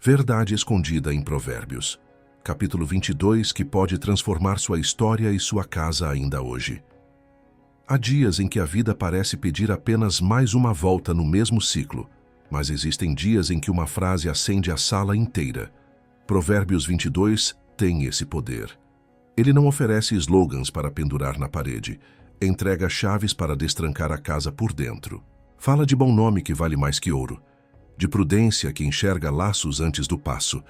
Verdade escondida em Provérbios, capítulo 22, que pode transformar sua história e sua casa ainda hoje. Há dias em que a vida parece pedir apenas mais uma volta no mesmo ciclo, mas existem dias em que uma frase acende a sala inteira. Provérbios 22 tem esse poder. Ele não oferece slogans para pendurar na parede, entrega chaves para destrancar a casa por dentro. Fala de bom nome que vale mais que ouro, de prudência que enxerga laços antes do passo,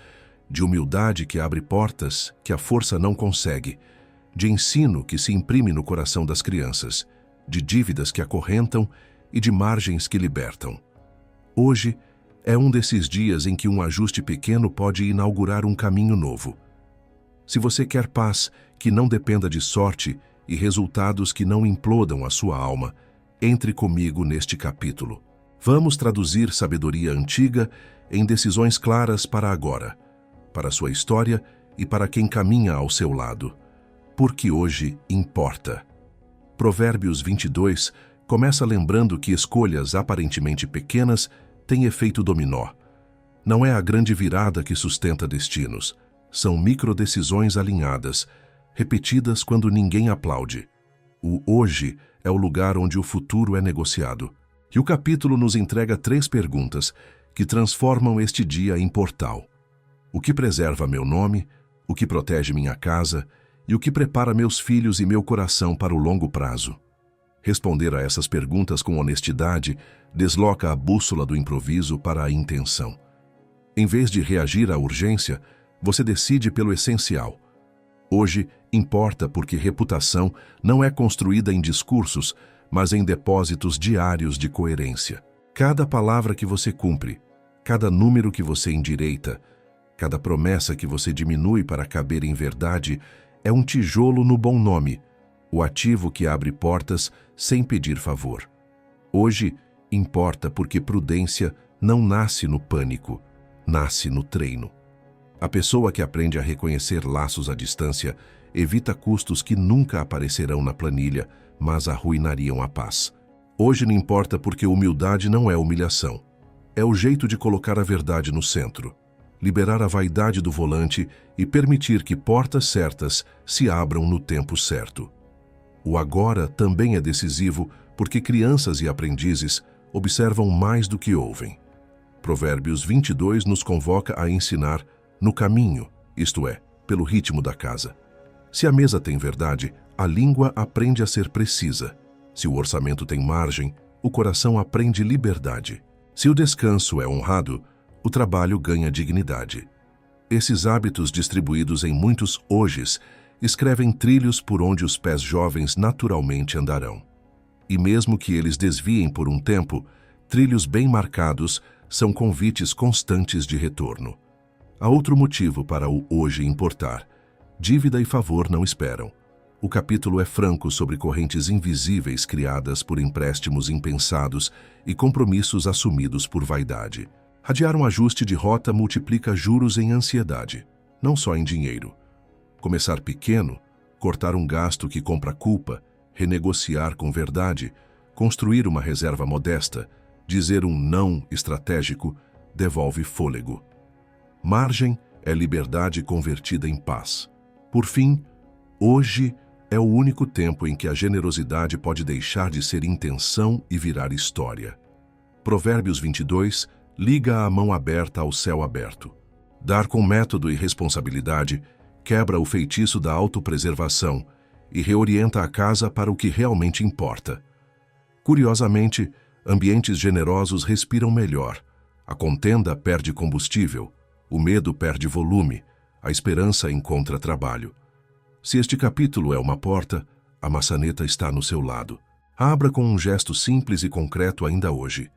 de humildade que abre portas que a força não consegue, de ensino que se imprime no coração das crianças, de dívidas que acorrentam e de margens que libertam. Hoje é um desses dias em que um ajuste pequeno pode inaugurar um caminho novo. Se você quer paz que não dependa de sorte e resultados que não implodam a sua alma, entre comigo neste capítulo. Vamos traduzir sabedoria antiga em decisões claras para agora, para sua história e para quem caminha ao seu lado. Porque hoje importa. Provérbios 22 começa lembrando que escolhas aparentemente pequenas têm efeito dominó. Não é a grande virada que sustenta destinos. São microdecisões alinhadas, repetidas quando ninguém aplaude. O hoje é o lugar onde o futuro é negociado. E o capítulo nos entrega 3 perguntas que transformam este dia em portal. O que preserva meu nome, o que protege minha casa e o que prepara meus filhos e meu coração para o longo prazo. Responder a essas perguntas com honestidade desloca a bússola do improviso para a intenção. Em vez de reagir à urgência, você decide pelo essencial. Hoje importa porque reputação não é construída em discursos, mas em depósitos diários de coerência. Cada palavra que você cumpre, cada número que você endireita, cada promessa que você diminui para caber em verdade é um tijolo no bom nome, o ativo que abre portas sem pedir favor. Hoje importa porque prudência não nasce no pânico, nasce no treino. A pessoa que aprende a reconhecer laços à distância evita custos que nunca aparecerão na planilha, mas arruinariam a paz. Hoje não importa porque humildade não é humilhação. É o jeito de colocar a verdade no centro, liberar a vaidade do volante e permitir que portas certas se abram no tempo certo. O agora também é decisivo porque crianças e aprendizes observam mais do que ouvem. Provérbios 22 nos convoca a ensinar no caminho, isto é, pelo ritmo da casa. Se a mesa tem verdade, a língua aprende a ser precisa. Se o orçamento tem margem, o coração aprende liberdade. Se o descanso é honrado, o trabalho ganha dignidade. Esses hábitos distribuídos em muitos hojes escrevem trilhos por onde os pés jovens naturalmente andarão. E mesmo que eles desviem por um tempo, trilhos bem marcados são convites constantes de retorno. Há outro motivo para o hoje importar. Dívida e favor não esperam. O capítulo é franco sobre correntes invisíveis criadas por empréstimos impensados e compromissos assumidos por vaidade. Adiar um ajuste de rota multiplica juros em ansiedade, não só em dinheiro. Começar pequeno, cortar um gasto que compra culpa, renegociar com verdade, construir uma reserva modesta, dizer um não estratégico, devolve fôlego. Margem é liberdade convertida em paz. Por fim, hoje é o único tempo em que a generosidade pode deixar de ser intenção e virar história. Provérbios 22 liga a mão aberta ao céu aberto. Dar com método e responsabilidade quebra o feitiço da autopreservação e reorienta a casa para o que realmente importa. Curiosamente, ambientes generosos respiram melhor. A contenda perde combustível, o medo perde volume, a esperança encontra trabalho. Se este capítulo é uma porta, a maçaneta está no seu lado. Abra com um gesto simples e concreto ainda hoje.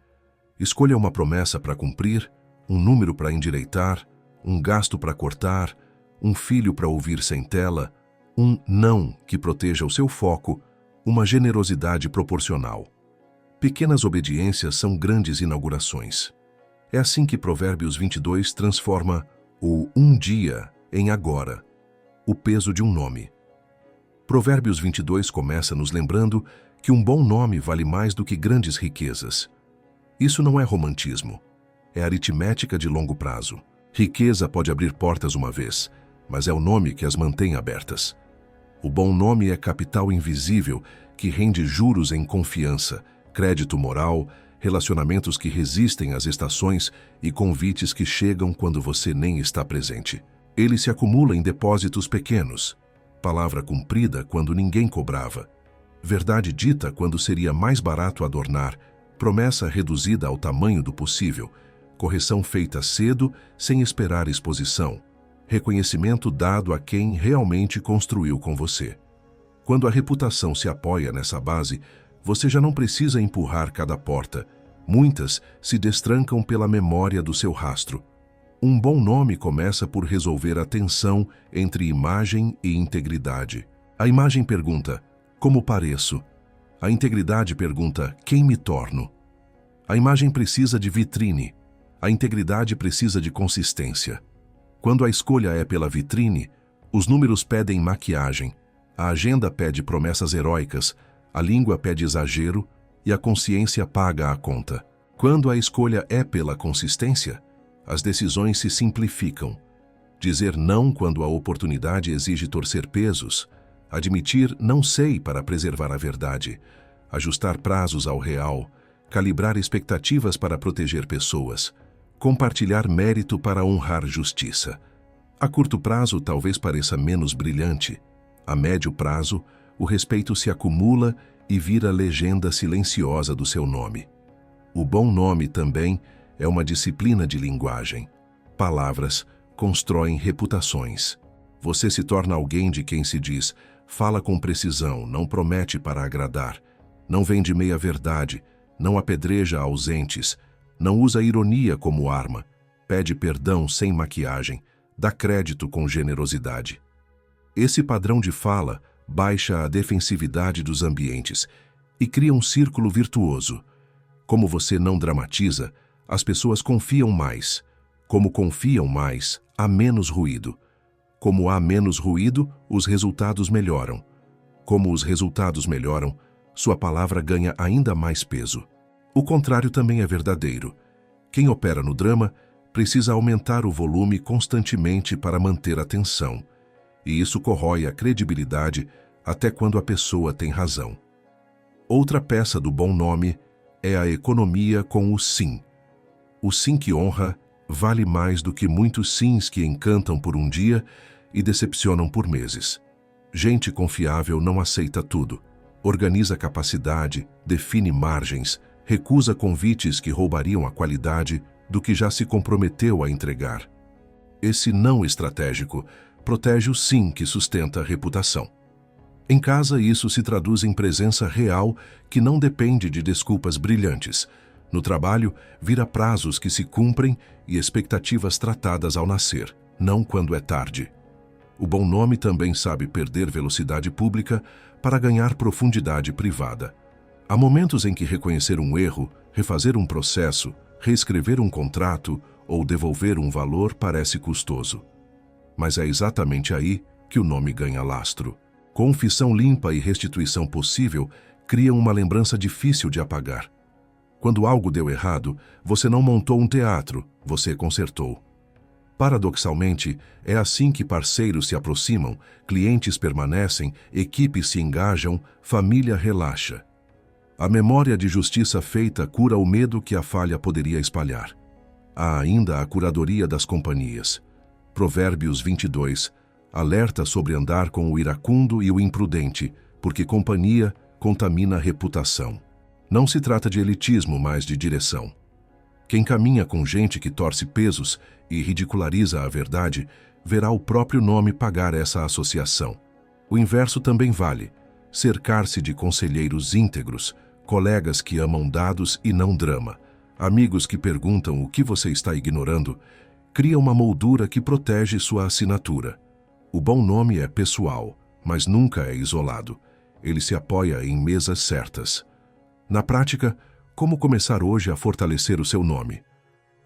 Escolha uma promessa para cumprir, um número para endireitar, um gasto para cortar, um filho para ouvir sem tela, um não que proteja o seu foco, uma generosidade proporcional. Pequenas obediências são grandes inaugurações. É assim que Provérbios 22 transforma o um dia em agora, o peso de um nome. Provérbios 22 começa nos lembrando que um bom nome vale mais do que grandes riquezas. Isso não é romantismo, é aritmética de longo prazo. Riqueza pode abrir portas uma vez, mas é o nome que as mantém abertas. O bom nome é capital invisível que rende juros em confiança, crédito moral, relacionamentos que resistem às estações e convites que chegam quando você nem está presente. Ele se acumula em depósitos pequenos, palavra cumprida quando ninguém cobrava, verdade dita quando seria mais barato adornar, promessa reduzida ao tamanho do possível, correção feita cedo sem esperar exposição, reconhecimento dado a quem realmente construiu com você. Quando a reputação se apoia nessa base, você já não precisa empurrar cada porta. Muitas se destrancam pela memória do seu rastro. Um bom nome começa por resolver a tensão entre imagem e integridade. A imagem pergunta, como pareço? A integridade pergunta, quem me torno? A imagem precisa de vitrine. A integridade precisa de consistência. Quando a escolha é pela vitrine, os números pedem maquiagem, a agenda pede promessas heróicas, a língua pede exagero e a consciência paga a conta. Quando a escolha é pela consistência, as decisões se simplificam. Dizer não quando a oportunidade exige torcer pesos, admitir não sei para preservar a verdade, ajustar prazos ao real, calibrar expectativas para proteger pessoas, compartilhar mérito para honrar justiça. A curto prazo talvez pareça menos brilhante. A médio prazo, o respeito se acumula e vira legenda silenciosa do seu nome. O bom nome também é uma disciplina de linguagem. Palavras constroem reputações. Você se torna alguém de quem se diz, fala com precisão, não promete para agradar, não vende meia-verdade, não apedreja ausentes, não usa ironia como arma, pede perdão sem maquiagem, dá crédito com generosidade. Esse padrão de fala baixa a defensividade dos ambientes e cria um círculo virtuoso. Como você não dramatiza, as pessoas confiam mais. Como confiam mais, há menos ruído. Como há menos ruído, os resultados melhoram. Como os resultados melhoram, sua palavra ganha ainda mais peso. O contrário também é verdadeiro. Quem opera no drama precisa aumentar o volume constantemente para manter a tensão. E isso corrói a credibilidade até quando a pessoa tem razão. Outra peça do bom nome é a economia com o sim. O sim que honra vale mais do que muitos sims que encantam por um dia e decepcionam por meses. Gente confiável não aceita tudo. Organiza capacidade, define margens, recusa convites que roubariam a qualidade do que já se comprometeu a entregar. Esse não estratégico protege o sim que sustenta a reputação. Em casa, isso se traduz em presença real que não depende de desculpas brilhantes. No trabalho, vira prazos que se cumprem e expectativas tratadas ao nascer, não quando é tarde. O bom nome também sabe perder velocidade pública para ganhar profundidade privada. Há momentos em que reconhecer um erro, refazer um processo, reescrever um contrato ou devolver um valor parece custoso. Mas é exatamente aí que o nome ganha lastro. Confissão limpa e restituição possível criam uma lembrança difícil de apagar. Quando algo deu errado, você não montou um teatro, você consertou. Paradoxalmente, é assim que parceiros se aproximam, clientes permanecem, equipes se engajam, família relaxa. A memória de justiça feita cura o medo que a falha poderia espalhar. Há ainda a curadoria das companhias. Provérbios 22 alerta sobre andar com o iracundo e o imprudente, porque companhia contamina a reputação. Não se trata de elitismo, mas de direção. Quem caminha com gente que torce pesos e ridiculariza a verdade, verá o próprio nome pagar essa associação. O inverso também vale. Cercar-se de conselheiros íntegros, colegas que amam dados e não drama, amigos que perguntam o que você está ignorando, cria uma moldura que protege sua assinatura. O bom nome é pessoal, mas nunca é isolado. Ele se apoia em mesas certas. Na prática, como começar hoje a fortalecer o seu nome?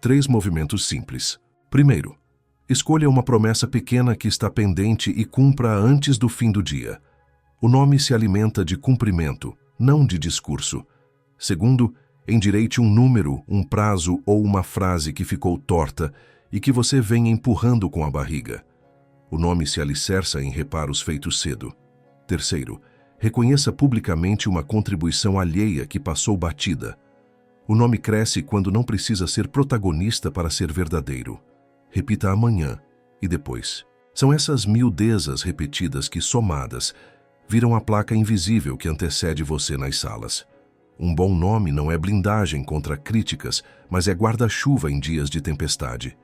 3 movimentos simples. Primeiro, escolha uma promessa pequena que está pendente e cumpra antes do fim do dia. O nome se alimenta de cumprimento, não de discurso. Segundo, endireite um número, um prazo ou uma frase que ficou torta e que você vem empurrando com a barriga. O nome se alicerça em reparos feitos cedo. Terceiro, reconheça publicamente uma contribuição alheia que passou batida. O nome cresce quando não precisa ser protagonista para ser verdadeiro. Repita amanhã e depois. São essas miudezas repetidas que, somadas, viram a placa invisível que antecede você nas salas. Um bom nome não é blindagem contra críticas, mas é guarda-chuva em dias de tempestade.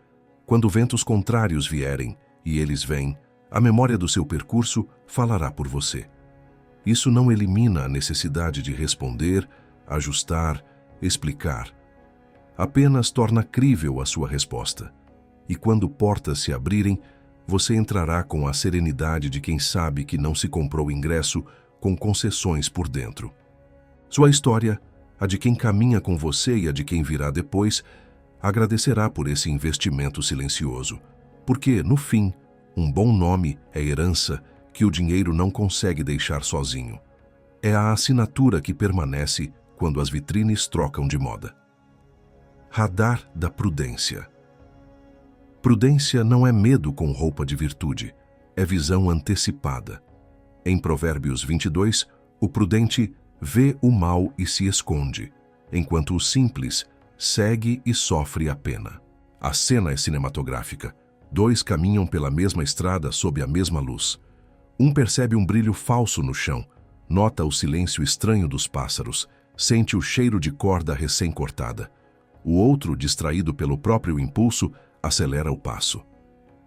Quando ventos contrários vierem, e eles vêm, a memória do seu percurso falará por você. Isso não elimina a necessidade de responder, ajustar, explicar. Apenas torna crível a sua resposta. E quando portas se abrirem, você entrará com a serenidade de quem sabe que não se comprou ingresso com concessões por dentro. Sua história, a de quem caminha com você e a de quem virá depois, agradecerá por esse investimento silencioso. Porque, no fim, um bom nome é herança que o dinheiro não consegue deixar sozinho. É a assinatura que permanece quando as vitrines trocam de moda. Radar da prudência. Prudência não é medo com roupa de virtude, é visão antecipada. Em Provérbios 22, o prudente vê o mal e se esconde, enquanto o simples segue e sofre a pena. A cena é cinematográfica. Dois caminham pela mesma estrada sob a mesma luz. Um percebe um brilho falso no chão, nota o silêncio estranho dos pássaros, sente o cheiro de corda recém-cortada. O outro, distraído pelo próprio impulso, acelera o passo.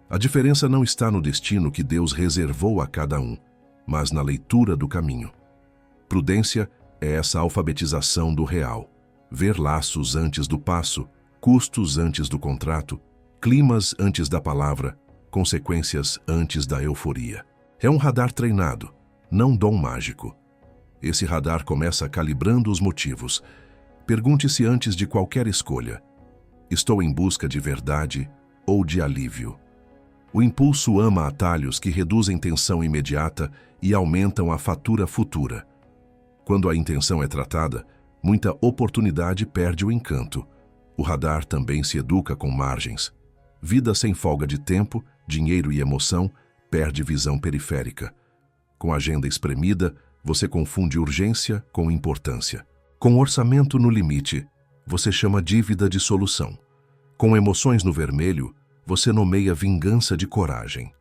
A diferença não está no destino que Deus reservou a cada um, mas na leitura do caminho. Prudência é essa alfabetização do real. Ver laços antes do passo, custos antes do contrato, climas antes da palavra, consequências antes da euforia. É um radar treinado, não dom mágico. Esse radar começa calibrando os motivos. Pergunte-se antes de qualquer escolha: estou em busca de verdade ou de alívio? O impulso ama atalhos que reduzem tensão imediata e aumentam a fatura futura. Quando a intenção é tratada, muita oportunidade perde o encanto. O radar também se educa com margens. Vida sem folga de tempo, dinheiro e emoção perde visão periférica. Com agenda espremida, você confunde urgência com importância. Com orçamento no limite, você chama dívida de solução. Com emoções no vermelho, você nomeia vingança de coragem.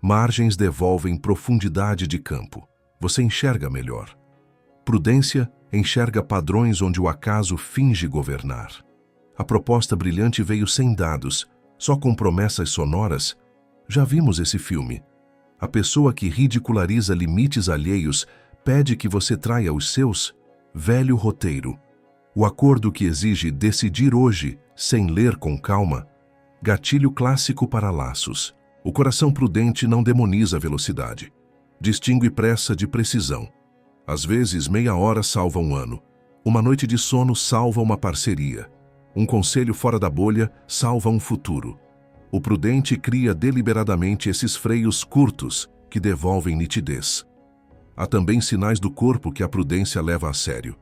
Margens devolvem profundidade de campo. Você enxerga melhor. Prudência enxerga padrões onde o acaso finge governar. A proposta brilhante veio sem dados, só com promessas sonoras. Já vimos esse filme. A pessoa que ridiculariza limites alheios pede que você traia os seus. Velho roteiro. O acordo que exige decidir hoje, sem ler com calma. Gatilho clássico para laços. O coração prudente não demoniza velocidade. Distingue pressa de precisão. Às vezes, meia hora salva um ano. Uma noite de sono salva uma parceria. Um conselho fora da bolha salva um futuro. O prudente cria deliberadamente esses freios curtos que devolvem nitidez. Há também sinais do corpo que a prudência leva a sério.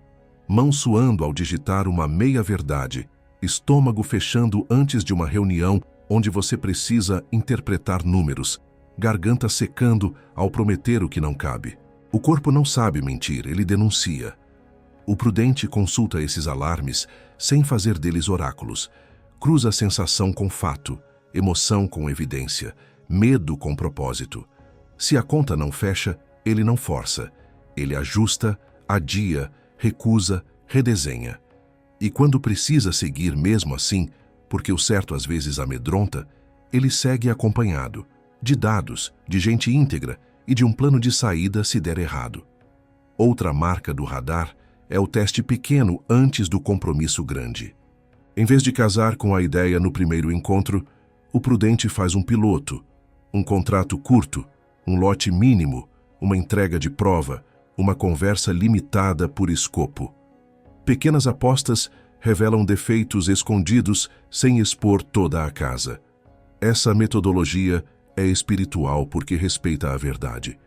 Mão suando ao digitar uma meia-verdade, estômago fechando antes de uma reunião onde você precisa interpretar números, garganta secando ao prometer o que não cabe. O corpo não sabe mentir, ele denuncia. O prudente consulta esses alarmes sem fazer deles oráculos. Cruza a sensação com fato, emoção com evidência, medo com propósito. Se a conta não fecha, ele não força. Ele ajusta, adia, recusa, redesenha. E quando precisa seguir mesmo assim, porque o certo às vezes amedronta, ele segue acompanhado, de dados, de gente íntegra e de um plano de saída se der errado. Outra marca do radar é o teste pequeno antes do compromisso grande. Em vez de casar com a ideia no primeiro encontro, o prudente faz um piloto, um contrato curto, um lote mínimo, uma entrega de prova, uma conversa limitada por escopo. Pequenas apostas revelam defeitos escondidos sem expor toda a casa. Essa metodologia é espiritual porque respeita a verdade.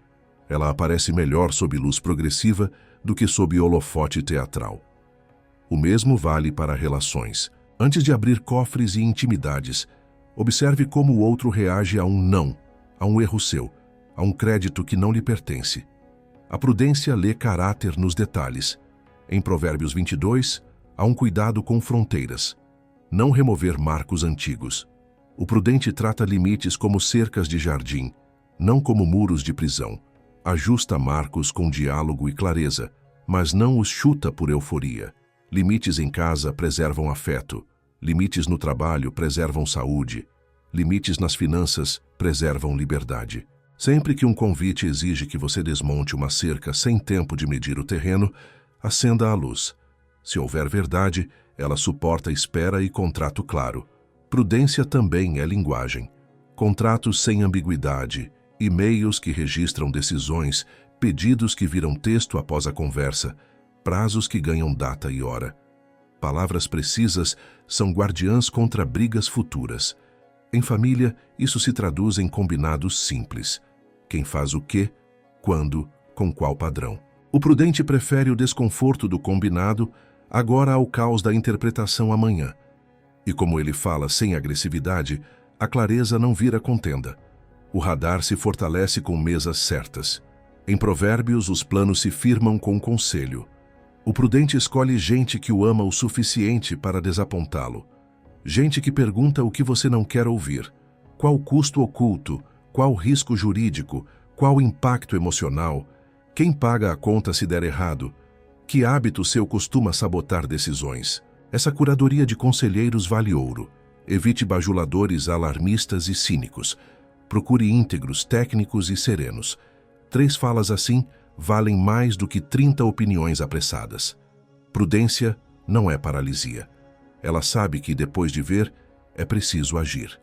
Ela aparece melhor sob luz progressiva do que sob holofote teatral. O mesmo vale para relações. Antes de abrir cofres e intimidades, Observe como o outro reage a um não, a um erro seu, a um crédito que não lhe pertence. A prudência lê caráter nos detalhes. Em Provérbios 22, há um cuidado com fronteiras. Não remover marcos antigos. O prudente trata limites como cercas de jardim, não como muros de prisão. Ajusta marcos com diálogo e clareza, mas não os chuta por euforia. Limites em casa preservam afeto. Limites no trabalho preservam saúde. Limites nas finanças preservam liberdade. Sempre que um convite exige que você desmonte uma cerca sem tempo de medir o terreno, acenda a luz. Se houver verdade, ela suporta espera e contrato claro. Prudência também é linguagem. Contratos sem ambiguidade, e-mails que registram decisões, pedidos que viram texto após a conversa, prazos que ganham data e hora. Palavras precisas são guardiãs contra brigas futuras. Em família, isso se traduz em combinados simples. Quem faz o quê, quando, com qual padrão. O prudente prefere o desconforto do combinado agora ao caos da interpretação amanhã. E como ele fala sem agressividade, a clareza não vira contenda. O radar se fortalece com mesas certas. Em Provérbios, os planos se firmam com conselho. O prudente escolhe gente que o ama o suficiente para desapontá-lo. Gente que pergunta o que você não quer ouvir. Qual custo oculto? Qual risco jurídico? Qual impacto emocional? Quem paga a conta se der errado? Que hábito seu costuma sabotar decisões? Essa curadoria de conselheiros vale ouro. Evite bajuladores alarmistas e cínicos. Procure íntegros, técnicos e serenos. 3 falas assim valem mais do que 30 opiniões apressadas. Prudência não é paralisia. Ela sabe que, depois de ver, é preciso agir.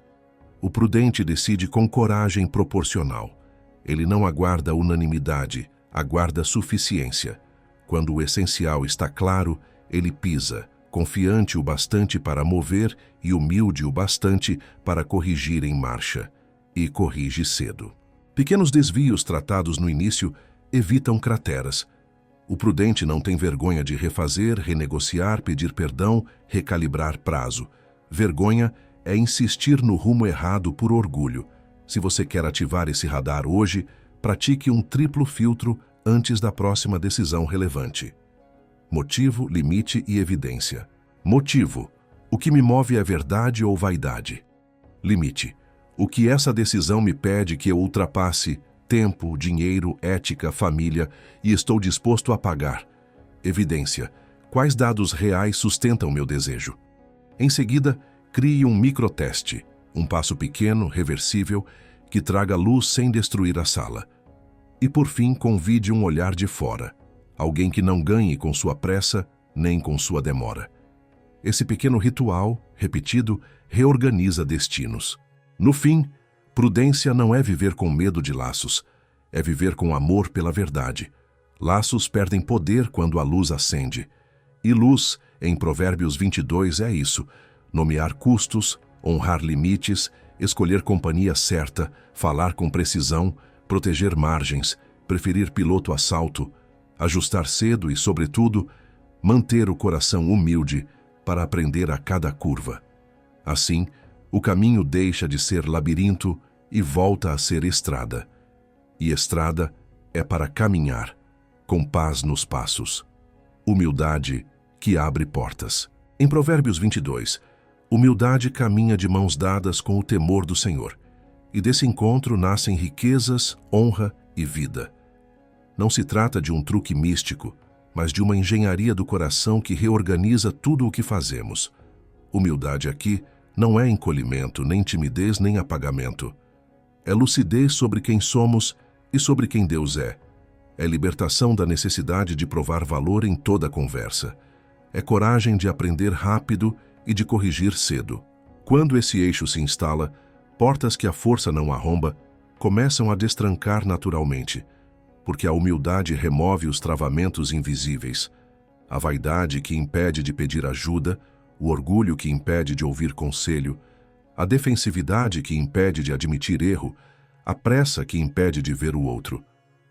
O prudente decide com coragem proporcional. Ele não aguarda unanimidade, aguarda suficiência. Quando o essencial está claro, ele pisa, confiante o bastante para mover e humilde o bastante para corrigir em marcha. E corrige cedo. Pequenos desvios tratados no início evitam crateras. O prudente não tem vergonha de refazer, renegociar, pedir perdão, recalibrar prazo. Vergonha é insistir no rumo errado por orgulho. Se você quer ativar esse radar hoje, pratique um triplo filtro antes da próxima decisão relevante. Motivo, limite e evidência. Motivo: o que me move é verdade ou vaidade? Limite: o que essa decisão me pede que eu ultrapasse tempo, dinheiro, ética, família e estou disposto a pagar? Evidência: quais dados reais sustentam meu desejo? Em seguida, crie um microteste, um passo pequeno, reversível, que traga luz sem destruir a sala. E por fim, convide um olhar de fora, alguém que não ganhe com sua pressa nem com sua demora. Esse pequeno ritual, repetido, reorganiza destinos. No fim, prudência não é viver com medo de laços, é viver com amor pela verdade. Laços perdem poder quando a luz acende. E luz, em Provérbios 22, é isso: nomear custos, honrar limites, escolher companhia certa, falar com precisão, proteger margens, preferir piloto a salto, ajustar cedo e, sobretudo, manter o coração humilde para aprender a cada curva. Assim, o caminho deixa de ser labirinto e volta a ser estrada. E estrada é para caminhar, com paz nos passos. Humildade que abre portas. Em Provérbios 22, humildade caminha de mãos dadas com o temor do Senhor, e desse encontro nascem riquezas, honra e vida. Não se trata de um truque místico, mas de uma engenharia do coração que reorganiza tudo o que fazemos. Humildade aqui não é encolhimento, nem timidez, nem apagamento. É lucidez sobre quem somos e sobre quem Deus é. É libertação da necessidade de provar valor em toda conversa. É coragem de aprender rápido e de corrigir cedo. Quando esse eixo se instala, portas que a força não arromba começam a destrancar naturalmente, porque a humildade remove os travamentos invisíveis. A vaidade que impede de pedir ajuda, o orgulho que impede de ouvir conselho, a defensividade que impede de admitir erro, a pressa que impede de ver o outro.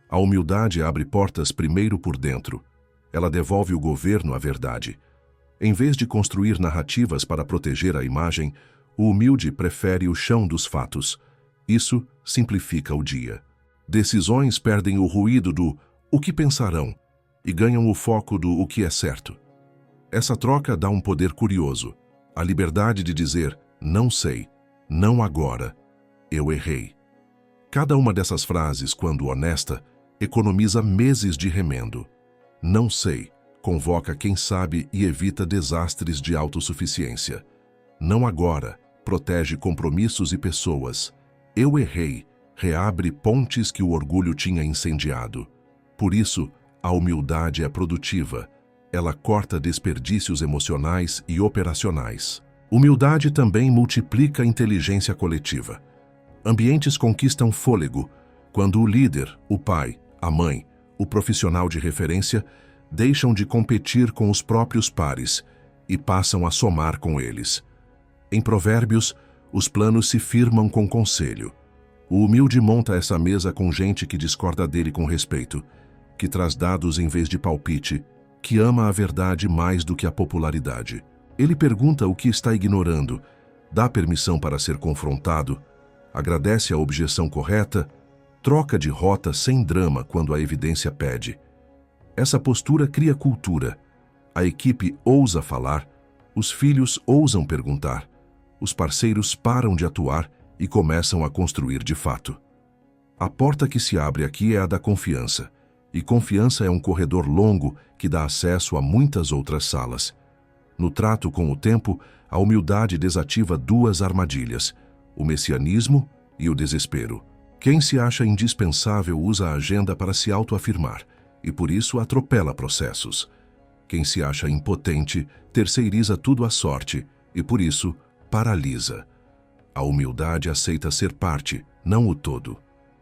A humildade abre portas primeiro por dentro. Ela devolve o governo à verdade. Em vez de construir narrativas para proteger a imagem, O humilde prefere o chão dos fatos. Isso simplifica o dia. Decisões perdem o ruído do "o que pensarão" e ganham o foco do "o que é certo". Essa troca dá um poder curioso, a liberdade de dizer "não sei", "não agora", "eu errei". Cada uma dessas frases, quando honesta, economiza meses de remendo. "Não sei" convoca quem sabe e evita desastres de autossuficiência. "Não agora" protege compromissos e pessoas. "Eu errei" reabre pontes que o orgulho tinha incendiado. Por isso, a humildade é produtiva. Ela corta desperdícios emocionais e operacionais. Humildade também multiplica a inteligência coletiva. Ambientes conquistam fôlego quando o líder, o pai, a mãe, o profissional de referência deixam de competir com os próprios pares e passam a somar com eles. Em Provérbios, os planos se firmam com conselho. O humilde monta essa mesa com gente que discorda dele com respeito, que traz dados em vez de palpite, que ama a verdade mais do que a popularidade. Ele pergunta o que está ignorando, dá permissão para ser confrontado, agradece a objeção correta, troca de rota sem drama quando a evidência pede. Essa postura cria cultura. A equipe ousa falar, os filhos ousam perguntar, os parceiros param de atuar e começam a construir de fato. A porta que se abre aqui é a da confiança, e confiança é um corredor longo que dá acesso a muitas outras salas. No trato com o tempo, a humildade desativa duas armadilhas, o messianismo e o desespero. Quem se acha indispensável usa a agenda para se autoafirmar, e por isso atropela processos. Quem se acha impotente terceiriza tudo à sorte, e por isso paralisa. A humildade aceita ser parte, não o todo.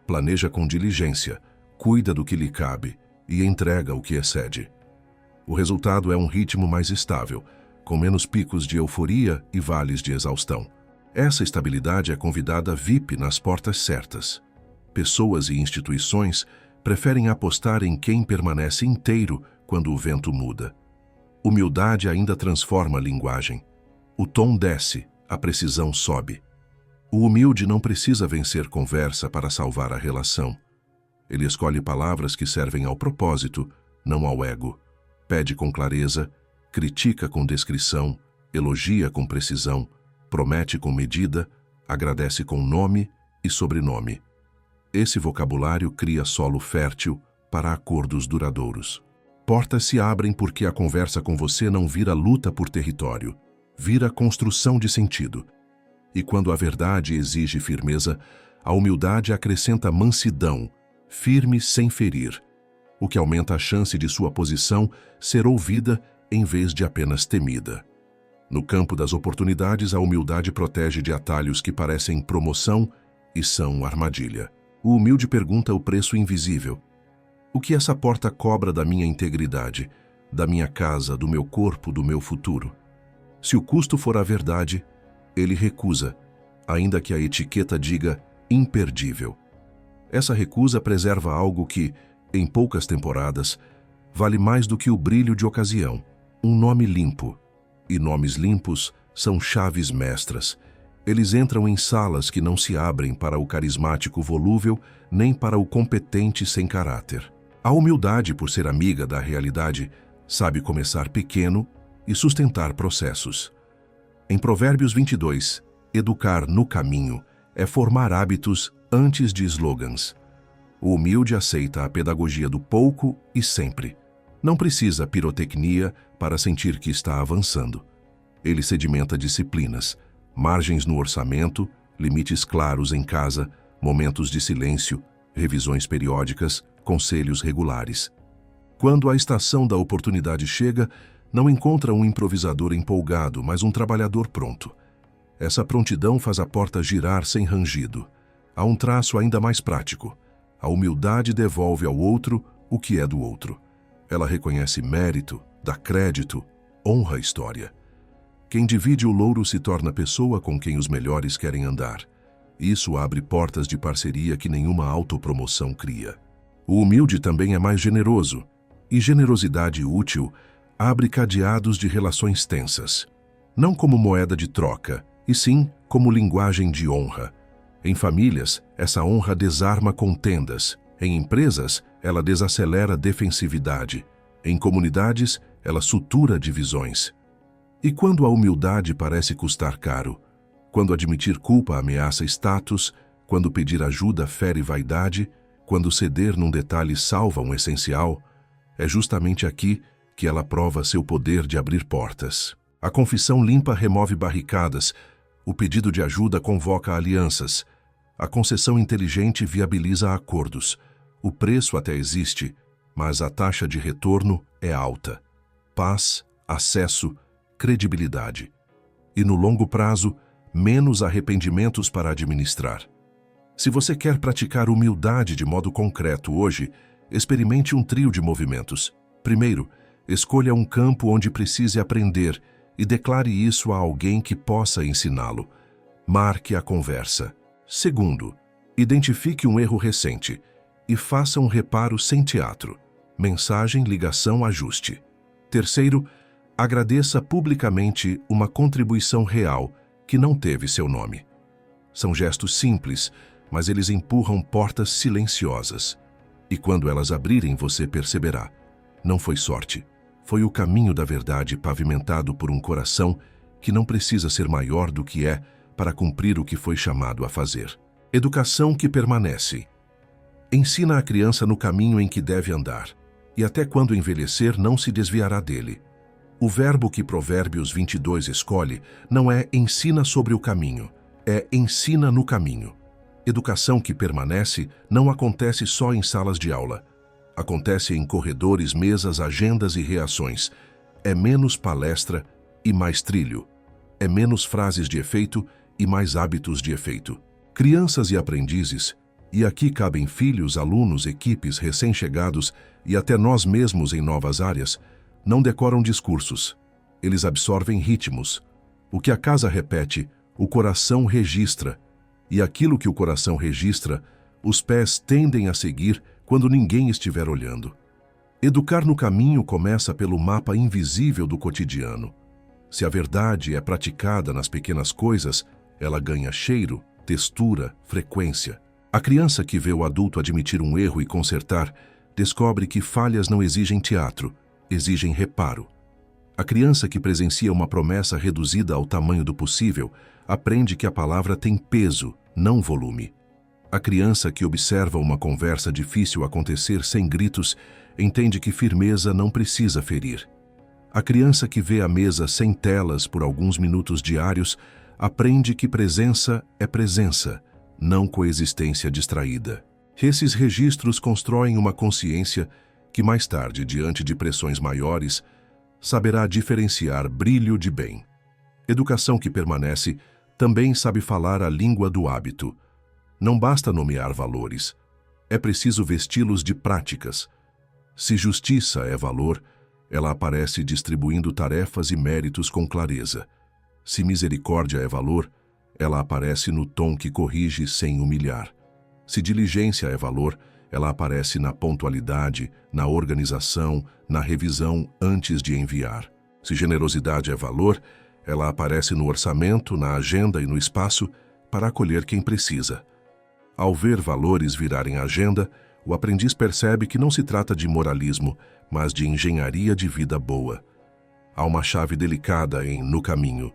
Planeja com diligência, cuida do que lhe cabe e entrega o que excede. O resultado é um ritmo mais estável, com menos picos de euforia e vales de exaustão. Essa estabilidade é convidada VIP nas portas certas. Pessoas e instituições preferem apostar em quem permanece inteiro quando o vento muda. Humildade ainda transforma a linguagem. O tom desce, a precisão sobe. O humilde não precisa vencer conversa para salvar a relação. Ele escolhe palavras que servem ao propósito, não ao ego. Pede com clareza, critica com descrição, elogia com precisão, promete com medida, agradece com nome e sobrenome. Esse vocabulário cria solo fértil para acordos duradouros. Portas se abrem porque a conversa com você não vira luta por território, vira construção de sentido. E quando a verdade exige firmeza, a humildade acrescenta mansidão, firme sem ferir, o que aumenta a chance de sua posição ser ouvida em vez de apenas temida. No campo das oportunidades, a humildade protege de atalhos que parecem promoção e são armadilha. O humilde pergunta o preço invisível. O que essa porta cobra da minha integridade, da minha casa, do meu corpo, do meu futuro? Se o custo for a verdade, ele recusa, ainda que a etiqueta diga imperdível. Essa recusa preserva algo que, em poucas temporadas, vale mais do que o brilho de ocasião, um nome limpo. E nomes limpos são chaves mestras. Eles entram em salas que não se abrem para o carismático volúvel, nem para o competente sem caráter. A humildade, por ser amiga da realidade, sabe começar pequeno e sustentar processos. Em Provérbios 22, educar no caminho é formar hábitos antes de slogans. O humilde aceita a pedagogia do pouco e sempre. Não precisa pirotecnia para sentir que está avançando. Ele sedimenta disciplinas, margens no orçamento, limites claros em casa, momentos de silêncio, revisões periódicas, conselhos regulares. Quando a estação da oportunidade chega, não encontra um improvisador empolgado, mas um trabalhador pronto. Essa prontidão faz a porta girar sem rangido. Há um traço ainda mais prático. A humildade devolve ao outro o que é do outro. Ela reconhece mérito, dá crédito, honra a história. Quem divide o louro se torna pessoa com quem os melhores querem andar. Isso abre portas de parceria que nenhuma autopromoção cria. O humilde também é mais generoso, e generosidade útil abre cadeados de relações tensas. Não como moeda de troca, e sim como linguagem de honra. Em famílias, essa honra desarma contendas. Em empresas, ela desacelera defensividade. Em comunidades, ela sutura divisões. E quando a humildade parece custar caro? Quando admitir culpa ameaça status, quando pedir ajuda fere vaidade, quando ceder num detalhe salva um essencial, é justamente aqui que ela prova seu poder de abrir portas. A confissão limpa remove barricadas, o pedido de ajuda convoca alianças, a concessão inteligente viabiliza acordos. O preço até existe, mas a taxa de retorno é alta. Paz, acesso, credibilidade. E no longo prazo, menos arrependimentos para administrar. Se você quer praticar humildade de modo concreto hoje, experimente um trio de movimentos. Primeiro, escolha um campo onde precise aprender e declare isso a alguém que possa ensiná-lo. Marque a conversa. Segundo, identifique um erro recente e faça um reparo sem teatro. Mensagem, ligação, ajuste. Terceiro, agradeça publicamente uma contribuição real que não teve seu nome. São gestos simples, mas eles empurram portas silenciosas. E quando elas abrirem, você perceberá. Não foi sorte. Foi o caminho da verdade pavimentado por um coração que não precisa ser maior do que é para cumprir o que foi chamado a fazer. Educação que permanece. Ensina a criança no caminho em que deve andar, e até quando envelhecer não se desviará dele. O verbo que Provérbios 22 escolhe não é ensina sobre o caminho, é ensina no caminho. Educação que permanece não acontece só em salas de aula. Acontece em corredores, mesas, agendas e reações. É menos palestra e mais trilho. É menos frases de efeito e mais hábitos de efeito. Crianças e aprendizes, e aqui cabem filhos, alunos, equipes, recém-chegados e até nós mesmos em novas áreas, não decoram discursos. Eles absorvem ritmos. O que a casa repete, o coração registra. E aquilo que o coração registra, os pés tendem a seguir quando ninguém estiver olhando. Educar no caminho começa pelo mapa invisível do cotidiano. Se a verdade é praticada nas pequenas coisas, ela ganha cheiro, textura, frequência. A criança que vê o adulto admitir um erro e consertar, descobre que falhas não exigem teatro, exigem reparo. A criança que presencia uma promessa reduzida ao tamanho do possível, aprende que a palavra tem peso, não volume. A criança que observa uma conversa difícil acontecer sem gritos, entende que firmeza não precisa ferir. A criança que vê a mesa sem telas por alguns minutos diários, aprende que presença é presença, não coexistência distraída. Esses registros constroem uma consciência que mais tarde, diante de pressões maiores, saberá diferenciar brilho de bem. Educação que permanece também sabe falar a língua do hábito. Não basta nomear valores, é preciso vesti-los de práticas. Se justiça é valor, ela aparece distribuindo tarefas e méritos com clareza. Se misericórdia é valor, ela aparece no tom que corrige sem humilhar. Se diligência é valor, ela aparece na pontualidade, na organização, na revisão antes de enviar. Se generosidade é valor, ela aparece no orçamento, na agenda e no espaço para acolher quem precisa. Ao ver valores virarem agenda, o aprendiz percebe que não se trata de moralismo, mas de engenharia de vida boa. Há uma chave delicada em no caminho.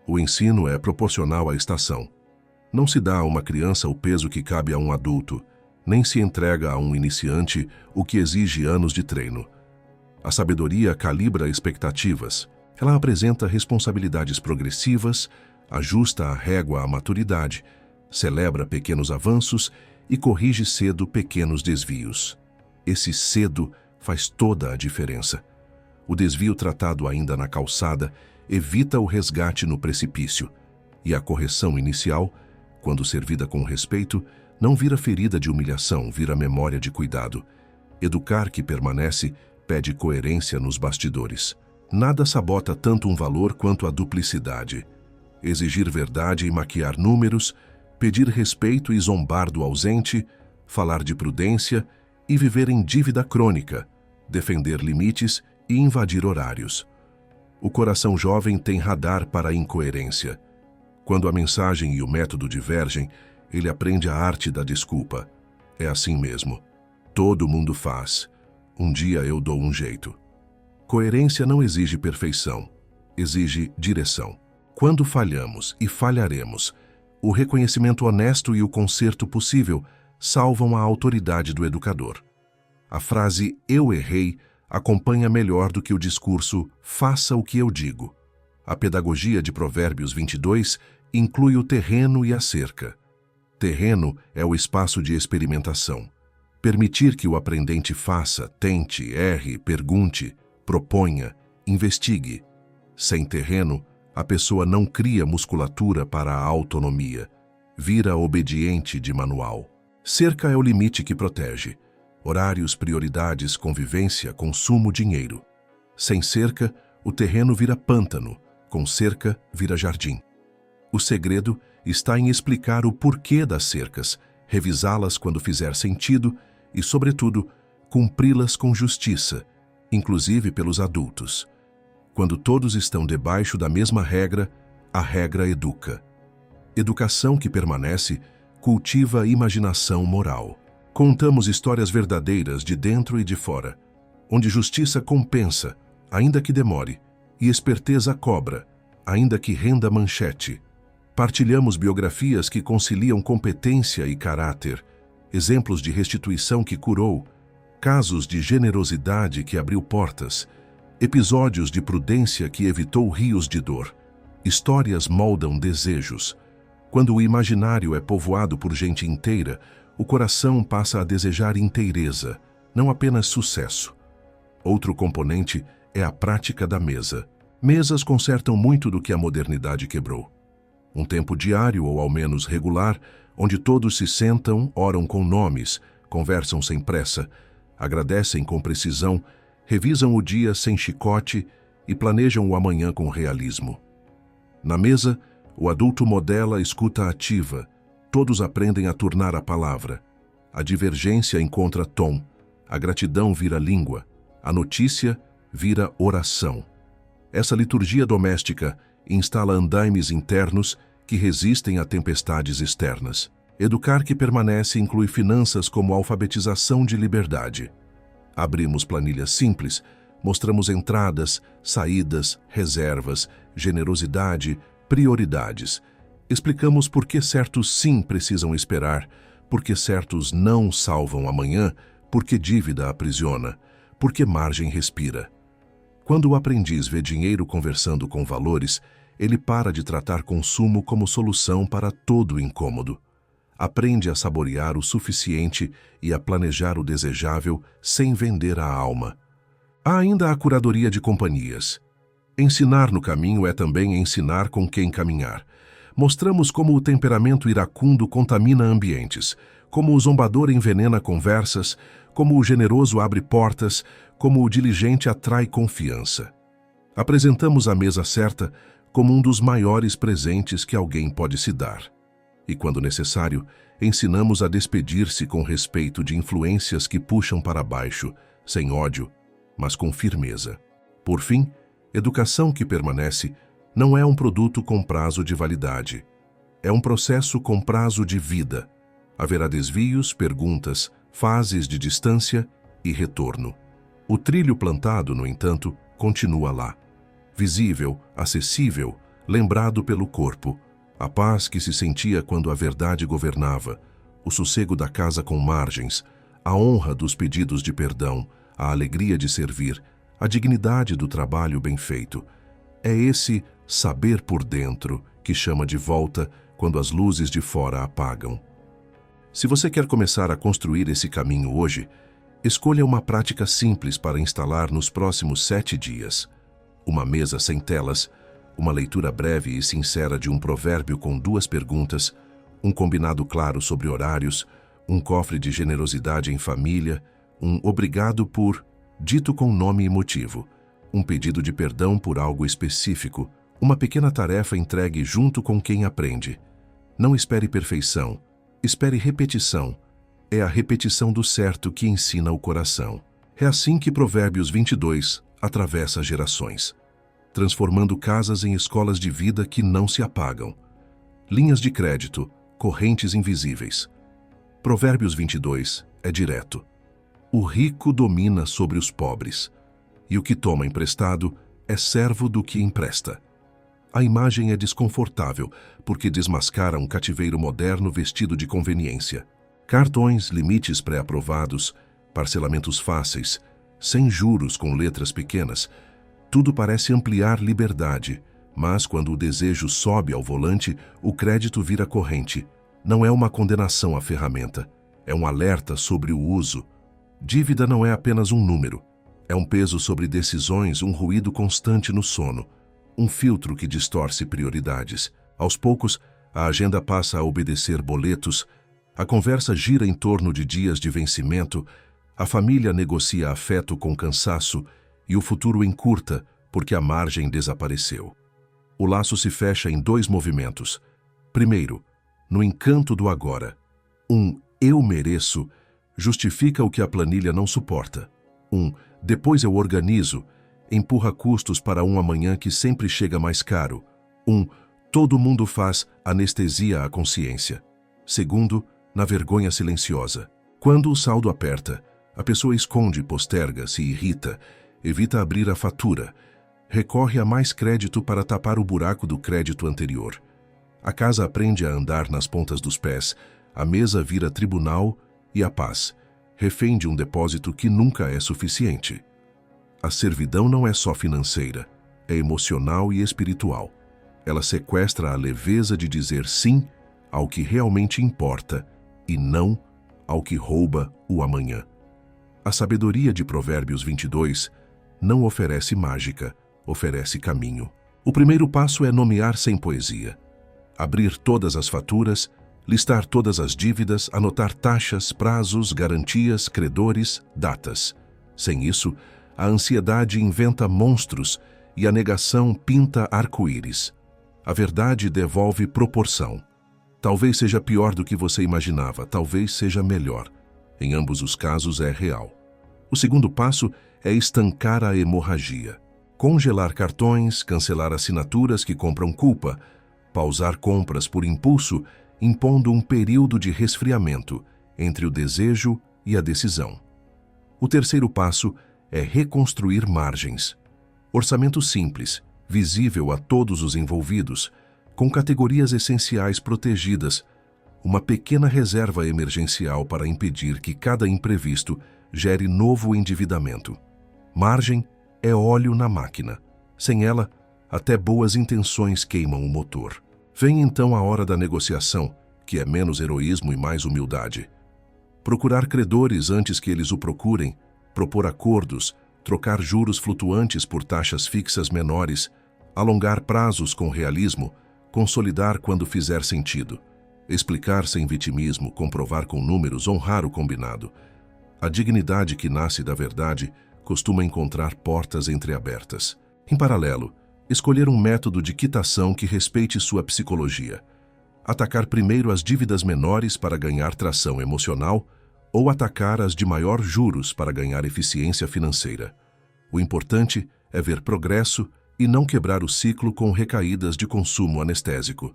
O ensino é proporcional à estação. Não se dá a uma criança o peso que cabe a um adulto, nem se entrega a um iniciante o que exige anos de treino. A sabedoria calibra expectativas. Ela apresenta responsabilidades progressivas, ajusta a régua à maturidade, celebra pequenos avanços e corrige cedo pequenos desvios. Esse cedo faz toda a diferença. O desvio tratado ainda na calçada evita o resgate no precipício, e a correção inicial, quando servida com respeito, não vira ferida de humilhação, vira memória de cuidado. Educar que permanece pede coerência nos bastidores. Nada sabota tanto um valor quanto a duplicidade. Exigir verdade e maquiar números, pedir respeito e zombar do ausente, falar de prudência e viver em dívida crônica, defender limites e invadir horários. O coração jovem tem radar para a incoerência. Quando a mensagem e o método divergem, ele aprende a arte da desculpa. É assim mesmo. Todo mundo faz. Um dia eu dou um jeito. Coerência não exige perfeição, exige direção. Quando falhamos e falharemos, o reconhecimento honesto e o conserto possível salvam a autoridade do educador. A frase "eu errei" acompanha melhor do que o discurso "faça o que eu digo". A pedagogia de Provérbios 22 inclui o terreno e a cerca. Terreno é o espaço de experimentação. Permitir que o aprendente faça, tente, erre, pergunte, proponha, investigue. Sem terreno, a pessoa não cria musculatura para a autonomia. Vira obediente de manual. Cerca é o limite que protege. Horários, prioridades, convivência, consumo, dinheiro. Sem cerca, o terreno vira pântano. Com cerca, vira jardim. O segredo está em explicar o porquê das cercas, revisá-las quando fizer sentido e, sobretudo, cumpri-las com justiça, inclusive pelos adultos. Quando todos estão debaixo da mesma regra, a regra educa. Educação que permanece cultiva a imaginação moral. Contamos histórias verdadeiras de dentro e de fora, onde justiça compensa, ainda que demore, e esperteza cobra, ainda que renda manchete. Partilhamos biografias que conciliam competência e caráter, exemplos de restituição que curou, casos de generosidade que abriu portas, episódios de prudência que evitou rios de dor. Histórias moldam desejos. Quando o imaginário é povoado por gente inteira, o coração passa a desejar inteireza, não apenas sucesso. Outro componente é a prática da mesa. Mesas consertam muito do que a modernidade quebrou. Um tempo diário, ou ao menos regular, onde todos se sentam, oram com nomes, conversam sem pressa, agradecem com precisão, revisam o dia sem chicote e planejam o amanhã com realismo. Na mesa, o adulto modela a escuta ativa. Todos aprendem a turnar a palavra. A divergência encontra tom. A gratidão vira língua. A notícia vira oração. Essa liturgia doméstica instala andaimes internos que resistem a tempestades externas. Educar que permanece inclui finanças como alfabetização de liberdade. Abrimos planilhas simples, mostramos entradas, saídas, reservas, generosidade, prioridades. Explicamos por que certos sim precisam esperar, por que certos não salvam amanhã, por que dívida aprisiona, por que margem respira. Quando o aprendiz vê dinheiro conversando com valores, ele para de tratar consumo como solução para todo incômodo. Aprende a saborear o suficiente e a planejar o desejável sem vender a alma. Há ainda a curadoria de companhias. Ensinar no caminho é também ensinar com quem caminhar. Mostramos como o temperamento iracundo contamina ambientes, como o zombador envenena conversas, como o generoso abre portas, como o diligente atrai confiança. Apresentamos a mesa certa como um dos maiores presentes que alguém pode se dar. E, quando necessário, ensinamos a despedir-se com respeito de influências que puxam para baixo, sem ódio, mas com firmeza. Por fim, educação que permanece não é um produto com prazo de validade. É um processo com prazo de vida. Haverá desvios, perguntas, fases de distância e retorno. O trilho plantado, no entanto, continua lá. Visível, acessível, lembrado pelo corpo. A paz que se sentia quando a verdade governava, o sossego da casa com margens, a honra dos pedidos de perdão, a alegria de servir, a dignidade do trabalho bem feito. É esse saber por dentro que chama de volta quando as luzes de fora apagam. Se você quer começar a construir esse caminho hoje, escolha uma prática simples para instalar nos próximos 7 dias. Uma mesa sem telas, uma leitura breve e sincera de um provérbio com 2 perguntas, um combinado claro sobre horários, um cofre de generosidade em família, um obrigado por, dito com nome e motivo, um pedido de perdão por algo específico, uma pequena tarefa entregue junto com quem aprende. Não espere perfeição, espere repetição. É a repetição do certo que ensina o coração. É assim que Provérbios 22 atravessa gerações, transformando casas em escolas de vida que não se apagam. linhas de crédito, correntes invisíveis. Provérbios 22 é direto. O rico domina sobre os pobres, e o que toma emprestado é servo do que empresta. A imagem é desconfortável, porque desmascara um cativeiro moderno vestido de conveniência. Cartões, limites pré-aprovados, parcelamentos fáceis, sem juros com letras pequenas, tudo parece ampliar liberdade, mas quando o desejo sobe ao volante, o crédito vira corrente. Não é uma condenação à ferramenta, é um alerta sobre o uso. Dívida não é apenas um número, é um peso sobre decisões, um ruído constante no sono, um filtro que distorce prioridades. Aos poucos, a agenda passa a obedecer boletos, a conversa gira em torno de dias de vencimento, a família negocia afeto com cansaço e o futuro encurta porque a margem desapareceu. O laço se fecha em 2 movimentos. Primeiro, no encanto do agora. Eu mereço justifica o que a planilha não suporta. Depois eu organizo empurra custos para um amanhã que sempre chega mais caro. Todo mundo faz anestesia à consciência. Segundo, na vergonha silenciosa. Quando o saldo aperta, a pessoa esconde, posterga, se irrita, evita abrir a fatura, recorre a mais crédito para tapar o buraco do crédito anterior. A casa aprende a andar nas pontas dos pés, a mesa vira tribunal e a paz, refém de um depósito que nunca é suficiente. A servidão não é só financeira, é emocional e espiritual. Ela sequestra a leveza de dizer sim ao que realmente importa e não ao que rouba o amanhã. A sabedoria de Provérbios 22 não oferece mágica, oferece caminho. O primeiro passo é nomear sem poesia. Abrir todas as faturas, listar todas as dívidas, anotar taxas, prazos, garantias, credores, datas. Sem isso, a ansiedade inventa monstros e a negação pinta arco-íris. A verdade devolve proporção. Talvez seja pior do que você imaginava, talvez seja melhor. Em ambos os casos é real. O segundo passo é estancar a hemorragia. Congelar cartões, cancelar assinaturas que compram culpa, pausar compras por impulso, impondo um período de resfriamento entre o desejo e a decisão. O terceiro passo é reconstruir margens. Orçamento simples, visível a todos os envolvidos, com categorias essenciais protegidas, uma pequena reserva emergencial para impedir que cada imprevisto gere novo endividamento. Margem é óleo na máquina. Sem ela, até boas intenções queimam o motor. Vem então a hora da negociação, que é menos heroísmo e mais humildade. Procurar credores antes que eles o procurem, propor acordos, trocar juros flutuantes por taxas fixas menores, alongar prazos com realismo, consolidar quando fizer sentido, explicar sem vitimismo, comprovar com números, honrar o combinado. A dignidade que nasce da verdade costuma encontrar portas entreabertas. Em paralelo, escolher um método de quitação que respeite sua psicologia. Atacar primeiro as dívidas menores para ganhar tração emocional ou atacar as de maior juros para ganhar eficiência financeira. O importante é ver progresso e não quebrar o ciclo com recaídas de consumo anestésico.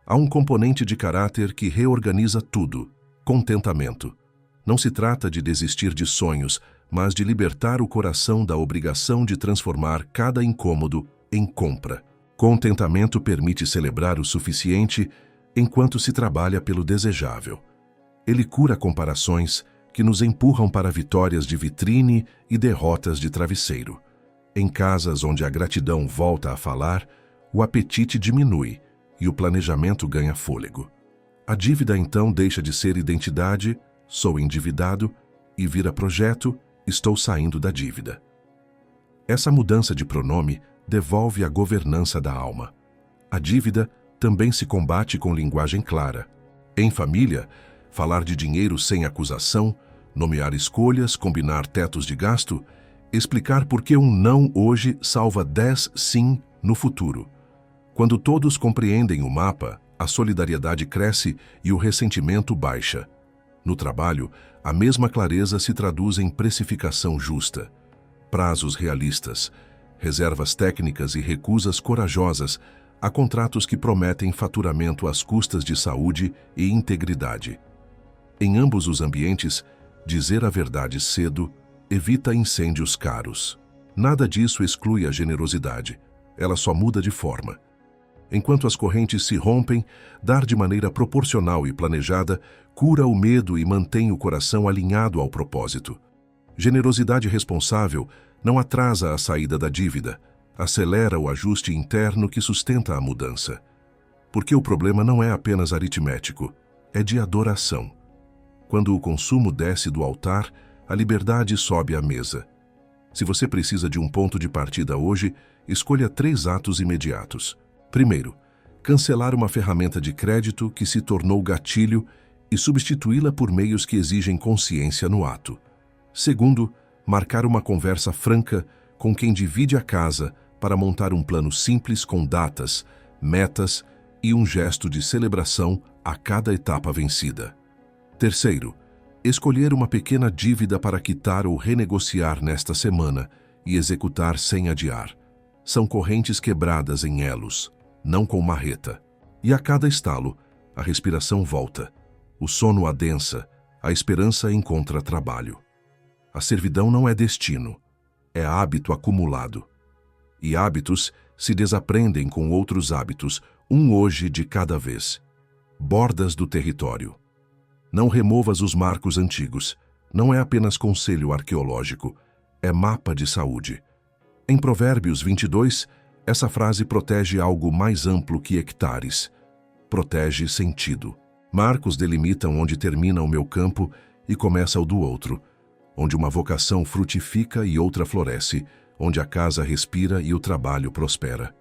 Há um componente de caráter que reorganiza tudo: contentamento. Não se trata de desistir de sonhos, mas de libertar o coração da obrigação de transformar cada incômodo em compra. Contentamento permite celebrar o suficiente enquanto se trabalha pelo desejável. Ele cura comparações que nos empurram para vitórias de vitrine e derrotas de travesseiro. Em casas onde a gratidão volta a falar, o apetite diminui e o planejamento ganha fôlego. A dívida então deixa de ser identidade, sou endividado, e vira projeto, estou saindo da dívida. Essa mudança de pronome devolve a governança da alma. A dívida também se combate com linguagem clara. Em família, falar de dinheiro sem acusação, nomear escolhas, combinar tetos de gasto, explicar por que um não hoje salva 10 sim no futuro. Quando todos compreendem o mapa, a solidariedade cresce e o ressentimento baixa. No trabalho, a mesma clareza se traduz em precificação justa, prazos realistas, reservas técnicas e recusas corajosas, há contratos que prometem faturamento às custas de saúde e integridade. Em ambos os ambientes, dizer a verdade cedo evita incêndios caros. Nada disso exclui a generosidade, ela só muda de forma. Enquanto as correntes se rompem, dar de maneira proporcional e planejada cura o medo e mantém o coração alinhado ao propósito. Generosidade responsável não atrasa a saída da dívida, acelera o ajuste interno que sustenta a mudança. Porque o problema não é apenas aritmético, é de adoração. Quando o consumo desce do altar, a liberdade sobe à mesa. Se você precisa de um ponto de partida hoje, escolha 3 atos imediatos. Primeiro, cancelar uma ferramenta de crédito que se tornou gatilho e substituí-la por meios que exigem consciência no ato. Segundo, marcar uma conversa franca com quem divide a casa para montar um plano simples com datas, metas e um gesto de celebração a cada etapa vencida. Terceiro, escolher uma pequena dívida para quitar ou renegociar nesta semana e executar sem adiar. São correntes quebradas em elos, não com marreta. E a cada estalo, a respiração volta, o sono adensa, a esperança encontra trabalho. A servidão não é destino, é hábito acumulado. E hábitos se desaprendem com outros hábitos, um hoje de cada vez. Bordas do território. Não removas os marcos antigos. Não é apenas conselho arqueológico, é mapa de saúde. Em Provérbios 22, essa frase protege algo mais amplo que hectares. Protege sentido. Marcos delimitam onde termina o meu campo e começa o do outro, onde uma vocação frutifica e outra floresce, onde a casa respira e o trabalho prospera.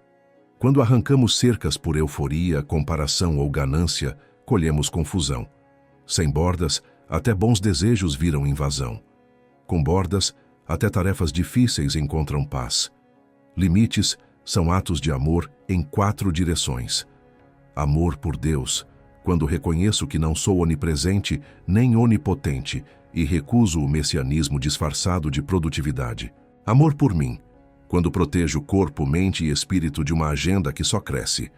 Quando arrancamos cercas por euforia, comparação ou ganância, colhemos confusão. Sem bordas, até bons desejos viram invasão. Com bordas, até tarefas difíceis encontram paz. Limites são atos de amor em 4 direções. Amor por Deus, quando reconheço que não sou onipresente nem onipotente e recuso o messianismo disfarçado de produtividade. Amor por mim, quando protejo corpo, mente e espírito de uma agenda que só cresce.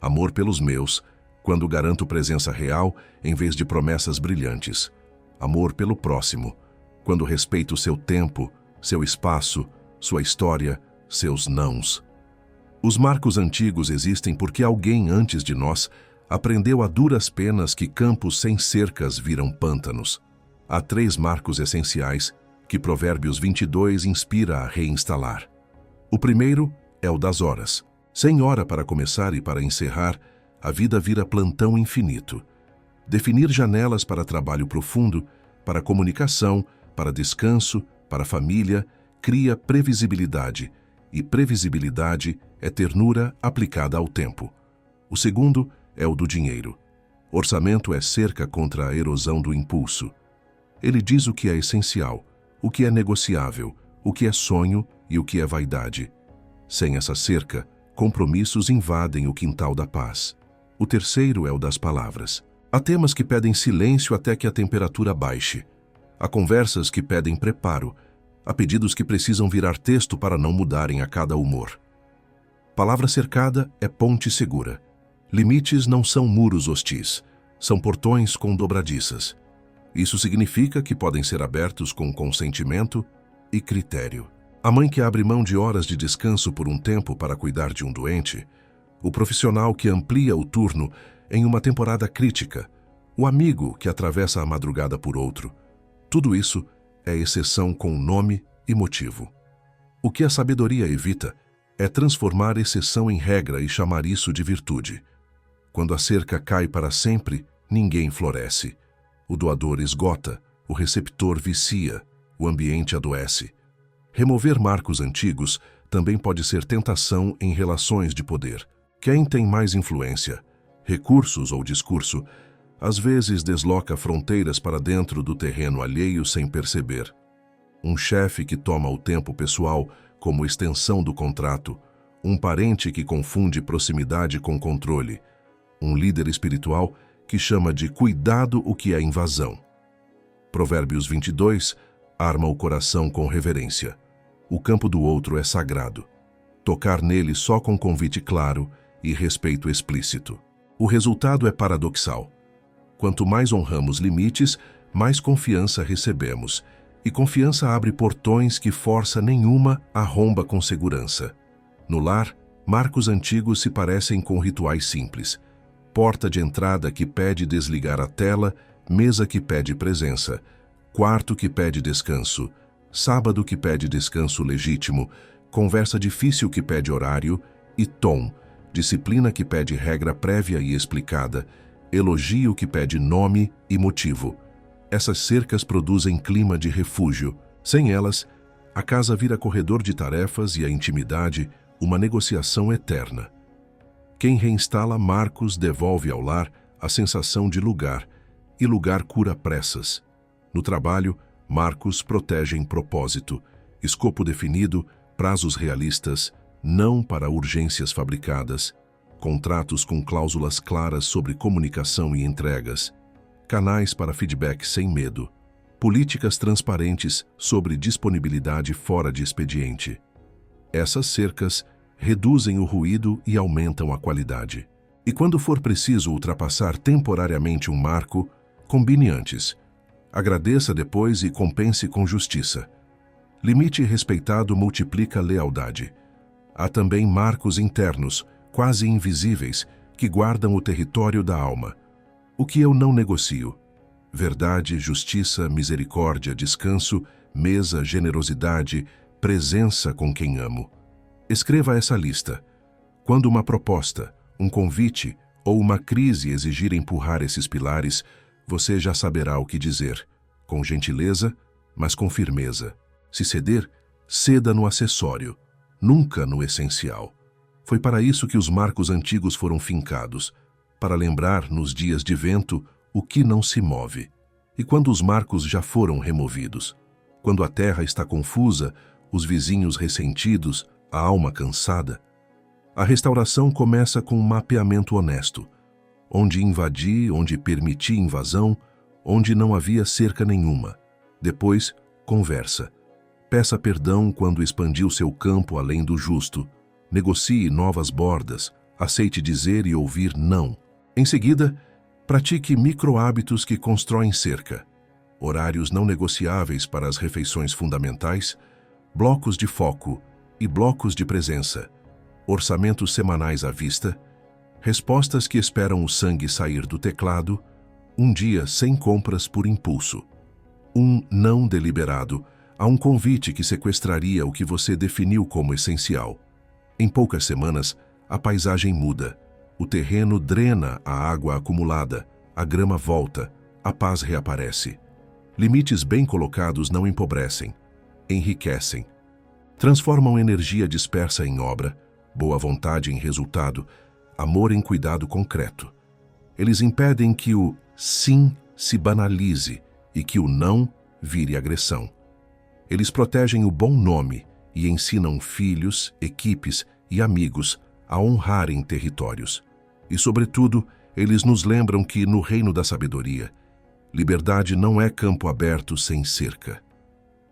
Amor pelos meus, quando garanto presença real em vez de promessas brilhantes. Amor pelo próximo, quando respeito seu tempo, seu espaço, sua história, seus nãos. Os marcos antigos existem porque alguém antes de nós aprendeu a duras penas que campos sem cercas viram pântanos. Há 3 marcos essenciais que Provérbios 22 inspira a reinstalar. O primeiro é o das horas. Sem hora para começar e para encerrar, a vida vira plantão infinito. Definir janelas para trabalho profundo, para comunicação, para descanso, para família, cria previsibilidade, e previsibilidade é ternura aplicada ao tempo. O segundo é o do dinheiro. Orçamento é cerca contra a erosão do impulso. Ele diz o que é essencial, o que é negociável, o que é sonho e o que é vaidade. Sem essa cerca, compromissos invadem o quintal da paz. O terceiro é o das palavras. Há temas que pedem silêncio até que a temperatura baixe. Há conversas que pedem preparo. Há pedidos que precisam virar texto para não mudarem a cada humor. Palavra cercada é ponte segura. Limites não são muros hostis, são portões com dobradiças. Isso significa que podem ser abertos com consentimento e critério. A mãe que abre mão de horas de descanso por um tempo para cuidar de um doente, o profissional que amplia o turno em uma temporada crítica, o amigo que atravessa a madrugada por outro. Tudo isso é exceção com nome e motivo. O que a sabedoria evita é transformar exceção em regra e chamar isso de virtude. Quando a cerca cai para sempre, ninguém floresce. O doador esgota, o receptor vicia, o ambiente adoece. Remover marcos antigos também pode ser tentação em relações de poder. Quem tem mais influência, recursos ou discurso, às vezes desloca fronteiras para dentro do terreno alheio sem perceber. Um chefe que toma o tempo pessoal como extensão do contrato, um parente que confunde proximidade com controle, um líder espiritual que chama de cuidado o que é invasão. Provérbios 22 arma o coração com reverência. O campo do outro é sagrado. Tocar nele só com convite claro e respeito explícito. O resultado é paradoxal. Quanto mais honramos limites, mais confiança recebemos, e confiança abre portões que força nenhuma arromba com segurança. No lar, marcos antigos se parecem com rituais simples. Porta de entrada que pede desligar a tela, mesa que pede presença, quarto que pede descanso, sábado que pede descanso legítimo, conversa difícil que pede horário e tom, disciplina que pede regra prévia e explicada, elogio que pede nome e motivo. Essas cercas produzem clima de refúgio. Sem elas, a casa vira corredor de tarefas e a intimidade uma negociação eterna. Quem reinstala marcos devolve ao lar a sensação de lugar, e lugar cura pressas. No trabalho, marcos protegem propósito, escopo definido, prazos realistas, não para urgências fabricadas, contratos com cláusulas claras sobre comunicação e entregas, canais para feedback sem medo, políticas transparentes sobre disponibilidade fora de expediente. Essas cercas reduzem o ruído e aumentam a qualidade. E quando for preciso ultrapassar temporariamente um marco, combine antes. Agradeça depois e compense com justiça. Limite respeitado multiplica lealdade. Há também marcos internos, quase invisíveis, que guardam o território da alma. O que eu não negocio? Verdade, justiça, misericórdia, descanso, mesa, generosidade, presença com quem amo. Escreva essa lista. Quando uma proposta, um convite ou uma crise exigir empurrar esses pilares, você já saberá o que dizer, com gentileza, mas com firmeza. Se ceder, ceda no acessório, nunca no essencial. Foi para isso que os marcos antigos foram fincados, para lembrar, nos dias de vento, o que não se move. E quando os marcos já foram removidos, quando a terra está confusa, os vizinhos ressentidos, a alma cansada, a restauração começa com um mapeamento honesto, onde invadi, onde permiti invasão, onde não havia cerca nenhuma. Depois, conversa. Peça perdão quando expandiu seu campo além do justo. Negocie novas bordas. Aceite dizer e ouvir não. Em seguida, pratique micro-hábitos que constroem cerca. Horários não negociáveis para as refeições fundamentais, blocos de foco e blocos de presença, orçamentos semanais à vista, respostas que esperam o sangue sair do teclado, um dia sem compras por impulso, um não deliberado a um convite que sequestraria o que você definiu como essencial. Em poucas semanas, a paisagem muda, o terreno drena a água acumulada, a grama volta, a paz reaparece. Limites bem colocados não empobrecem, enriquecem. Transformam energia dispersa em obra, boa vontade em resultado, amor em cuidado concreto. Eles impedem que o sim se banalize e que o não vire agressão. Eles protegem o bom nome e ensinam filhos, equipes e amigos a honrarem territórios. E, sobretudo, eles nos lembram que, no reino da sabedoria, liberdade não é campo aberto sem cerca.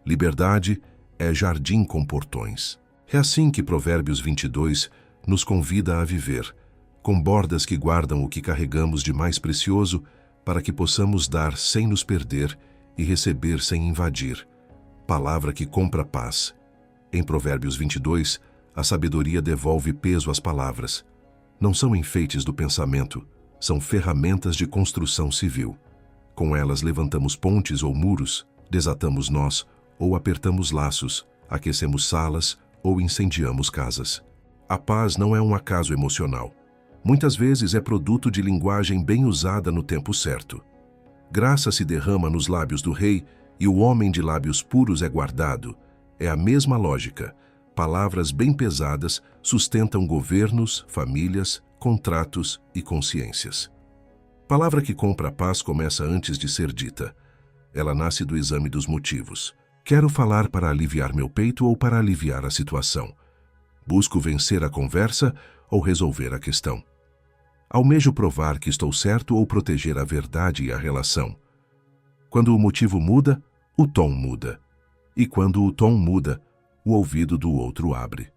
Liberdade é jardim com portões. É assim que Provérbios 22 nos convida a viver, com bordas que guardam o que carregamos de mais precioso, para que possamos dar sem nos perder e receber sem invadir. Palavra que compra paz. Em Provérbios 22, a sabedoria devolve peso às palavras. Não são enfeites do pensamento, são ferramentas de construção civil. Com elas levantamos pontes ou muros, desatamos nós ou apertamos laços, aquecemos salas ou incendiamos casas. A paz não é um acaso emocional. Muitas vezes é produto de linguagem bem usada no tempo certo. Graça se derrama nos lábios do rei e o homem de lábios puros é guardado. É a mesma lógica. Palavras bem pesadas sustentam governos, famílias, contratos e consciências. Palavra que compra a paz começa antes de ser dita. Ela nasce do exame dos motivos. Quero falar para aliviar meu peito ou para aliviar a situação? Busco vencer a conversa ou resolver a questão? Almejo provar que estou certo ou proteger a verdade e a relação? Quando o motivo muda, o tom muda. E quando o tom muda, o ouvido do outro abre.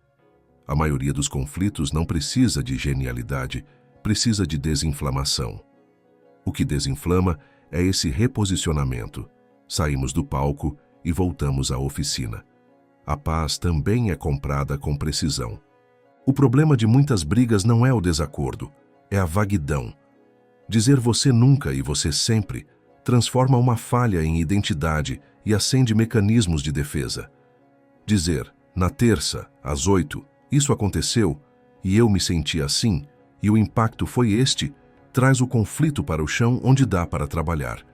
A maioria dos conflitos não precisa de genialidade, precisa de desinflamação. O que desinflama é esse reposicionamento. Saímos do palco e voltamos à oficina. A paz também é comprada com precisão. O problema de muitas brigas não é o desacordo, é a vaguidão. Dizer você nunca e você sempre transforma uma falha em identidade e acende mecanismos de defesa. Dizer, na terça, às 8, isso aconteceu, e eu me senti assim, e o impacto foi este, traz o conflito para o chão onde dá para trabalhar.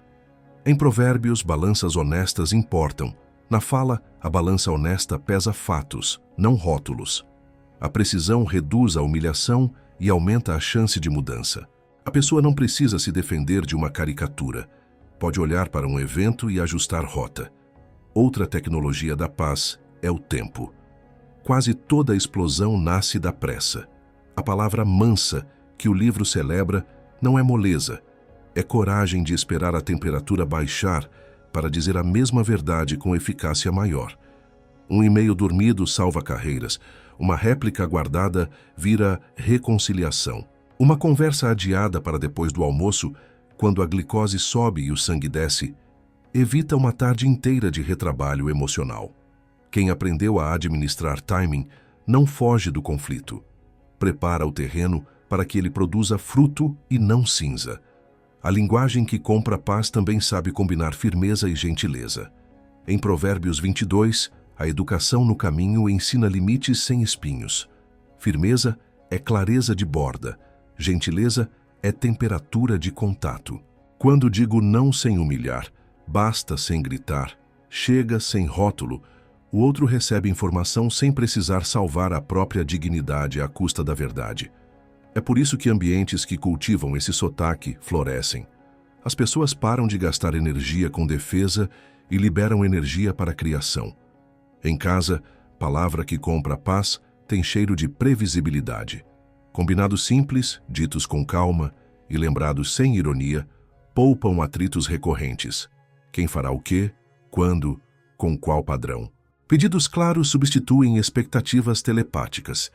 Em Provérbios, balanças honestas importam. Na fala, a balança honesta pesa fatos, não rótulos. A precisão reduz a humilhação e aumenta a chance de mudança. A pessoa não precisa se defender de uma caricatura. Pode olhar para um evento e ajustar rota. Outra tecnologia da paz é o tempo. Quase toda explosão nasce da pressa. A palavra mansa, que o livro celebra, não é moleza. É coragem de esperar a temperatura baixar para dizer a mesma verdade com eficácia maior. Um e-mail dormido salva carreiras. Uma réplica guardada vira reconciliação. Uma conversa adiada para depois do almoço, quando a glicose sobe e o sangue desce, evita uma tarde inteira de retrabalho emocional. Quem aprendeu a administrar timing não foge do conflito. Prepara o terreno para que ele produza fruto e não cinza. A linguagem que compra paz também sabe combinar firmeza e gentileza. Em Provérbios 22, a educação no caminho ensina limites sem espinhos. Firmeza é clareza de borda. Gentileza é temperatura de contato. Quando digo não sem humilhar, basta sem gritar, chega sem rótulo, o outro recebe informação sem precisar salvar a própria dignidade à custa da verdade. É por isso que ambientes que cultivam esse sotaque florescem. As pessoas param de gastar energia com defesa e liberam energia para a criação. Em casa, palavra que compra paz tem cheiro de previsibilidade. Combinados simples, ditos com calma e lembrados sem ironia, poupam atritos recorrentes. Quem fará o quê? Quando? Com qual padrão? Pedidos claros substituem expectativas telepáticas.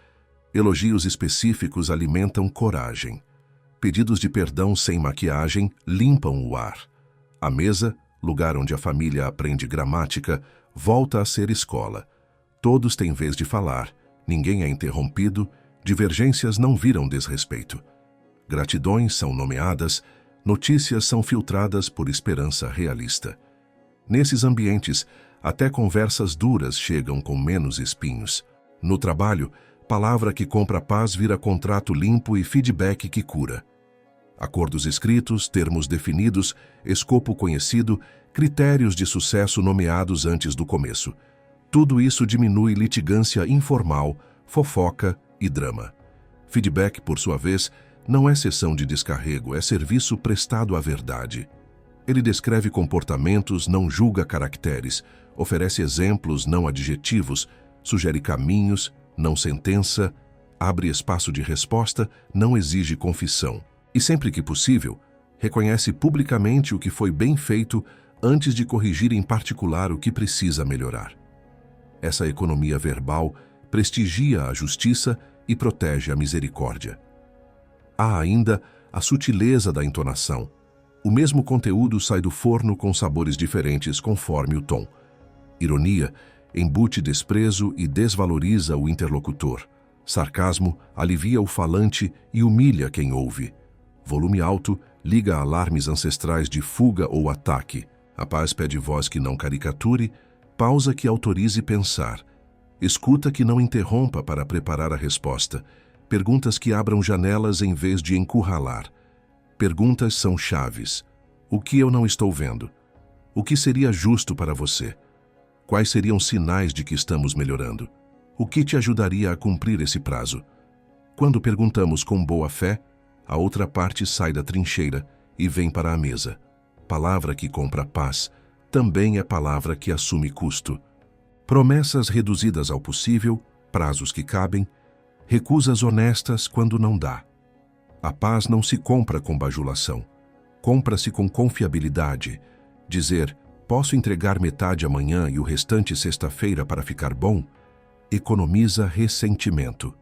Elogios específicos alimentam coragem. Pedidos de perdão sem maquiagem limpam o ar. A mesa, lugar onde a família aprende gramática, volta a ser escola. Todos têm vez de falar, ninguém é interrompido, divergências não viram desrespeito. Gratidões são nomeadas, notícias são filtradas por esperança realista. Nesses ambientes, até conversas duras chegam com menos espinhos. No trabalho, palavra que compra paz vira contrato limpo e feedback que cura. Acordos escritos, termos definidos, escopo conhecido, critérios de sucesso nomeados antes do começo. Tudo isso diminui litigância informal, fofoca e drama. Feedback, por sua vez, não é sessão de descarrego, é serviço prestado à verdade. Ele descreve comportamentos, não julga caracteres, oferece exemplos, não adjetivos, sugere caminhos, não sentença, abre espaço de resposta, não exige confissão. E sempre que possível, reconhece publicamente o que foi bem feito antes de corrigir em particular o que precisa melhorar. Essa economia verbal prestigia a justiça e protege a misericórdia. Há ainda a sutileza da entonação. O mesmo conteúdo sai do forno com sabores diferentes conforme o tom. Ironia embute desprezo e desvaloriza o interlocutor. Sarcasmo alivia o falante e humilha quem ouve. Volume alto liga alarmes ancestrais de fuga ou ataque. A paz pede voz que não caricature, pausa que autorize pensar. Escuta que não interrompa para preparar a resposta. Perguntas que abram janelas em vez de encurralar. Perguntas são chaves. O que eu não estou vendo? O que seria justo para você? Quais seriam sinais de que estamos melhorando? O que te ajudaria a cumprir esse prazo? Quando perguntamos com boa fé, a outra parte sai da trincheira e vem para a mesa. Palavra que compra paz também é palavra que assume custo. Promessas reduzidas ao possível, prazos que cabem, recusas honestas quando não dá. A paz não se compra com bajulação. Compra-se com confiabilidade. Dizer, posso entregar metade amanhã e o restante sexta-feira para ficar bom? economiza ressentimento.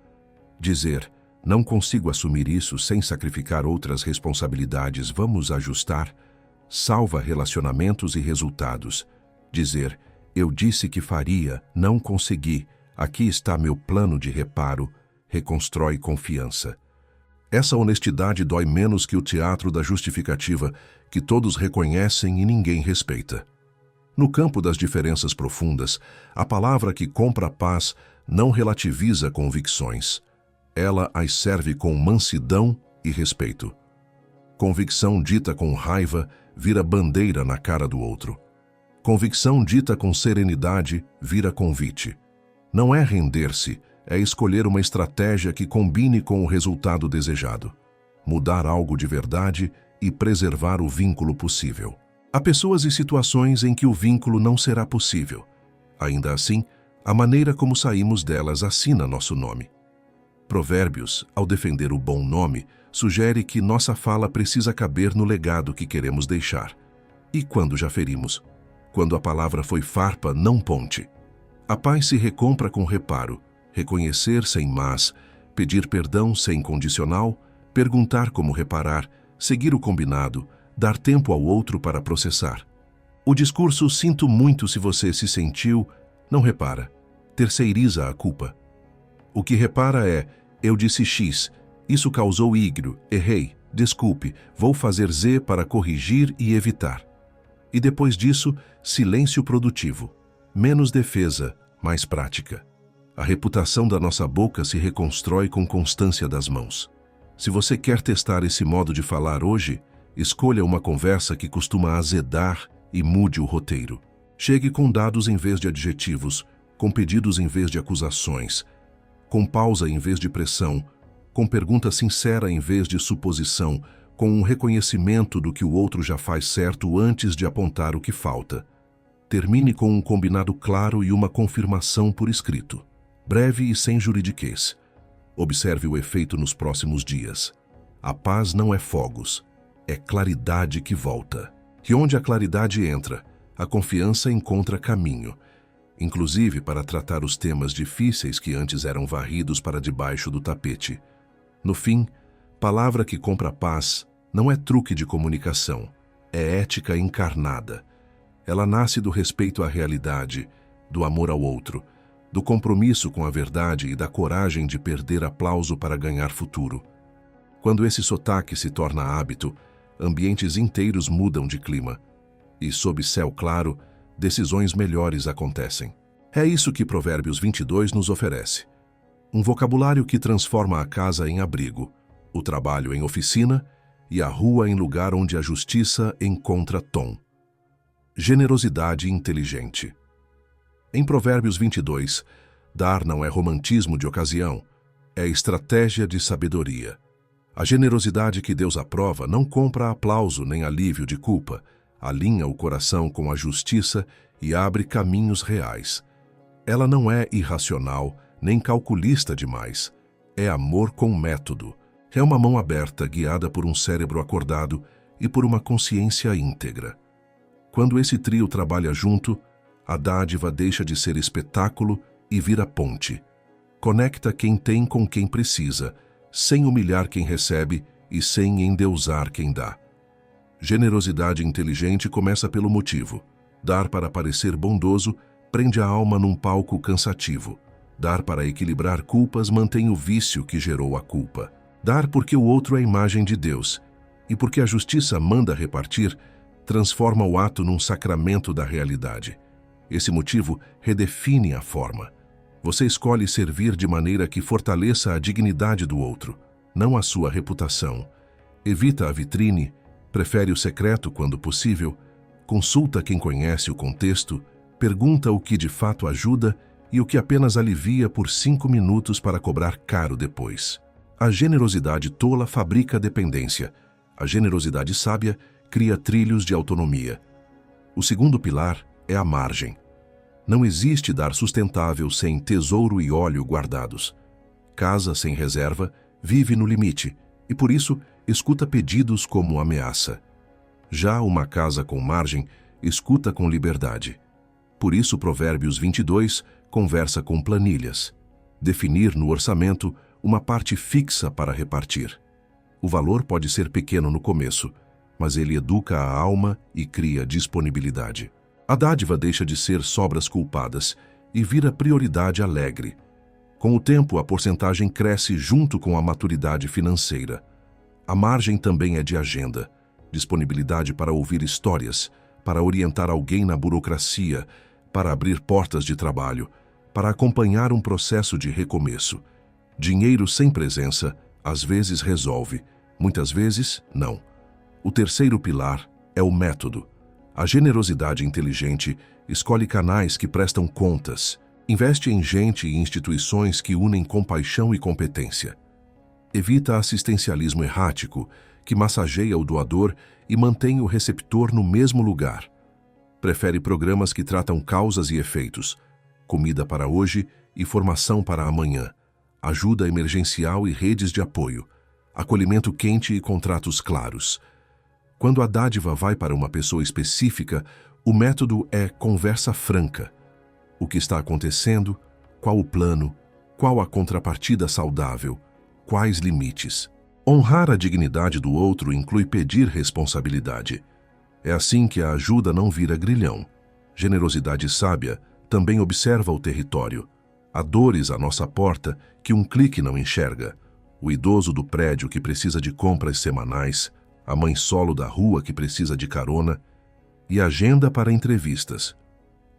Dizer, não consigo assumir isso sem sacrificar outras responsabilidades, vamos ajustar, salva relacionamentos e resultados. Dizer, eu disse que faria, não consegui, aqui está meu plano de reparo, reconstrói confiança. Essa honestidade dói menos que o teatro da justificativa, que todos reconhecem e ninguém respeita. No campo das diferenças profundas, a palavra que compra a paz não relativiza convicções. Ela as serve com mansidão e respeito. Convicção dita com raiva vira bandeira na cara do outro. Convicção dita com serenidade vira convite. Não é render-se, é escolher uma estratégia que combine com o resultado desejado. Mudar algo de verdade e preservar o vínculo possível. Há pessoas e situações em que o vínculo não será possível. Ainda assim, a maneira como saímos delas assina nosso nome. Provérbios, ao defender o bom nome, sugere que nossa fala precisa caber no legado que queremos deixar. E quando já ferimos? Quando a palavra foi farpa, não ponte. A paz se recompra com reparo, reconhecer sem mas, pedir perdão sem condicional, perguntar como reparar, seguir o combinado, dar tempo ao outro para processar. O discurso "sinto muito se você se sentiu" não repara, terceiriza a culpa. O que repara é, eu disse X, isso causou Y, errei, desculpe, vou fazer Z para corrigir e evitar. E depois disso, silêncio produtivo, menos defesa, mais prática. A reputação da nossa boca se reconstrói com constância das mãos. Se você quer testar esse modo de falar hoje, escolha uma conversa que costuma azedar e mude o roteiro. Chegue com dados em vez de adjetivos, com pedidos em vez de acusações, com pausa em vez de pressão, com pergunta sincera em vez de suposição, com um reconhecimento do que o outro já faz certo antes de apontar o que falta. Termine com um combinado claro e uma confirmação por escrito, breve e sem juridiquês. Observe o efeito nos próximos dias. A paz não é fogos, é claridade que volta. E onde a claridade entra, a confiança encontra caminho, inclusive para tratar os temas difíceis que antes eram varridos para debaixo do tapete. No fim, palavra que compra paz não é truque de comunicação, é ética encarnada. Ela nasce do respeito à realidade, do amor ao outro, do compromisso com a verdade e da coragem de perder aplauso para ganhar futuro. Quando esse sotaque se torna hábito, ambientes inteiros mudam de clima. E sob céu claro, decisões melhores acontecem. É isso que Provérbios 22 nos oferece. Um vocabulário que transforma a casa em abrigo, o trabalho em oficina e a rua em lugar onde a justiça encontra tom. Generosidade inteligente. Em Provérbios 22, dar não é romantismo de ocasião, é estratégia de sabedoria. A generosidade que Deus aprova não compra aplauso nem alívio de culpa, alinha o coração com a justiça e abre caminhos reais. Ela não é irracional nem calculista demais. É amor com método. É uma mão aberta guiada por um cérebro acordado e por uma consciência íntegra. Quando esse trio trabalha junto, a dádiva deixa de ser espetáculo e vira ponte. Conecta quem tem com quem precisa, sem humilhar quem recebe e sem endeusar quem dá. Generosidade inteligente começa pelo motivo. Dar para parecer bondoso prende a alma num palco cansativo. Dar para equilibrar culpas mantém o vício que gerou a culpa. Dar porque o outro é a imagem de Deus e porque a justiça manda repartir, transforma o ato num sacramento da realidade. Esse motivo redefine a forma. Você escolhe servir de maneira que fortaleça a dignidade do outro, não a sua reputação. Evita a vitrine, prefere o secreto quando possível, consulta quem conhece o contexto, pergunta o que de fato ajuda e o que apenas alivia por 5 minutos para cobrar caro depois. A generosidade tola fabrica dependência. A generosidade sábia cria trilhos de autonomia. O segundo pilar é a margem. Não existe dar sustentável sem tesouro e óleo guardados. Casa sem reserva vive no limite e, por isso, escuta pedidos como ameaça. Já uma casa com margem escuta com liberdade. Por isso, Provérbios 22 conversa com planilhas. Definir no orçamento uma parte fixa para repartir. O valor pode ser pequeno no começo, mas ele educa a alma e cria disponibilidade. A dádiva deixa de ser sobras culpadas e vira prioridade alegre. Com o tempo, a porcentagem cresce junto com a maturidade financeira. A margem também é de agenda, disponibilidade para ouvir histórias, para orientar alguém na burocracia, para abrir portas de trabalho, para acompanhar um processo de recomeço. Dinheiro sem presença, às vezes resolve, muitas vezes não. O terceiro pilar é o método. A generosidade inteligente escolhe canais que prestam contas, investe em gente e instituições que unem compaixão e competência. Evita assistencialismo errático, que massageia o doador e mantém o receptor no mesmo lugar. Prefere programas que tratam causas e efeitos, comida para hoje e formação para amanhã, ajuda emergencial e redes de apoio, acolhimento quente e contratos claros. Quando a dádiva vai para uma pessoa específica, o método é conversa franca. O que está acontecendo? Qual o plano? Qual a contrapartida saudável? Quais limites? Honrar a dignidade do outro inclui pedir responsabilidade. É assim que a ajuda não vira grilhão. Generosidade sábia também observa o território. Há dores à nossa porta que um clique não enxerga. O idoso do prédio que precisa de compras semanais, a mãe solo da rua que precisa de carona e agenda para entrevistas.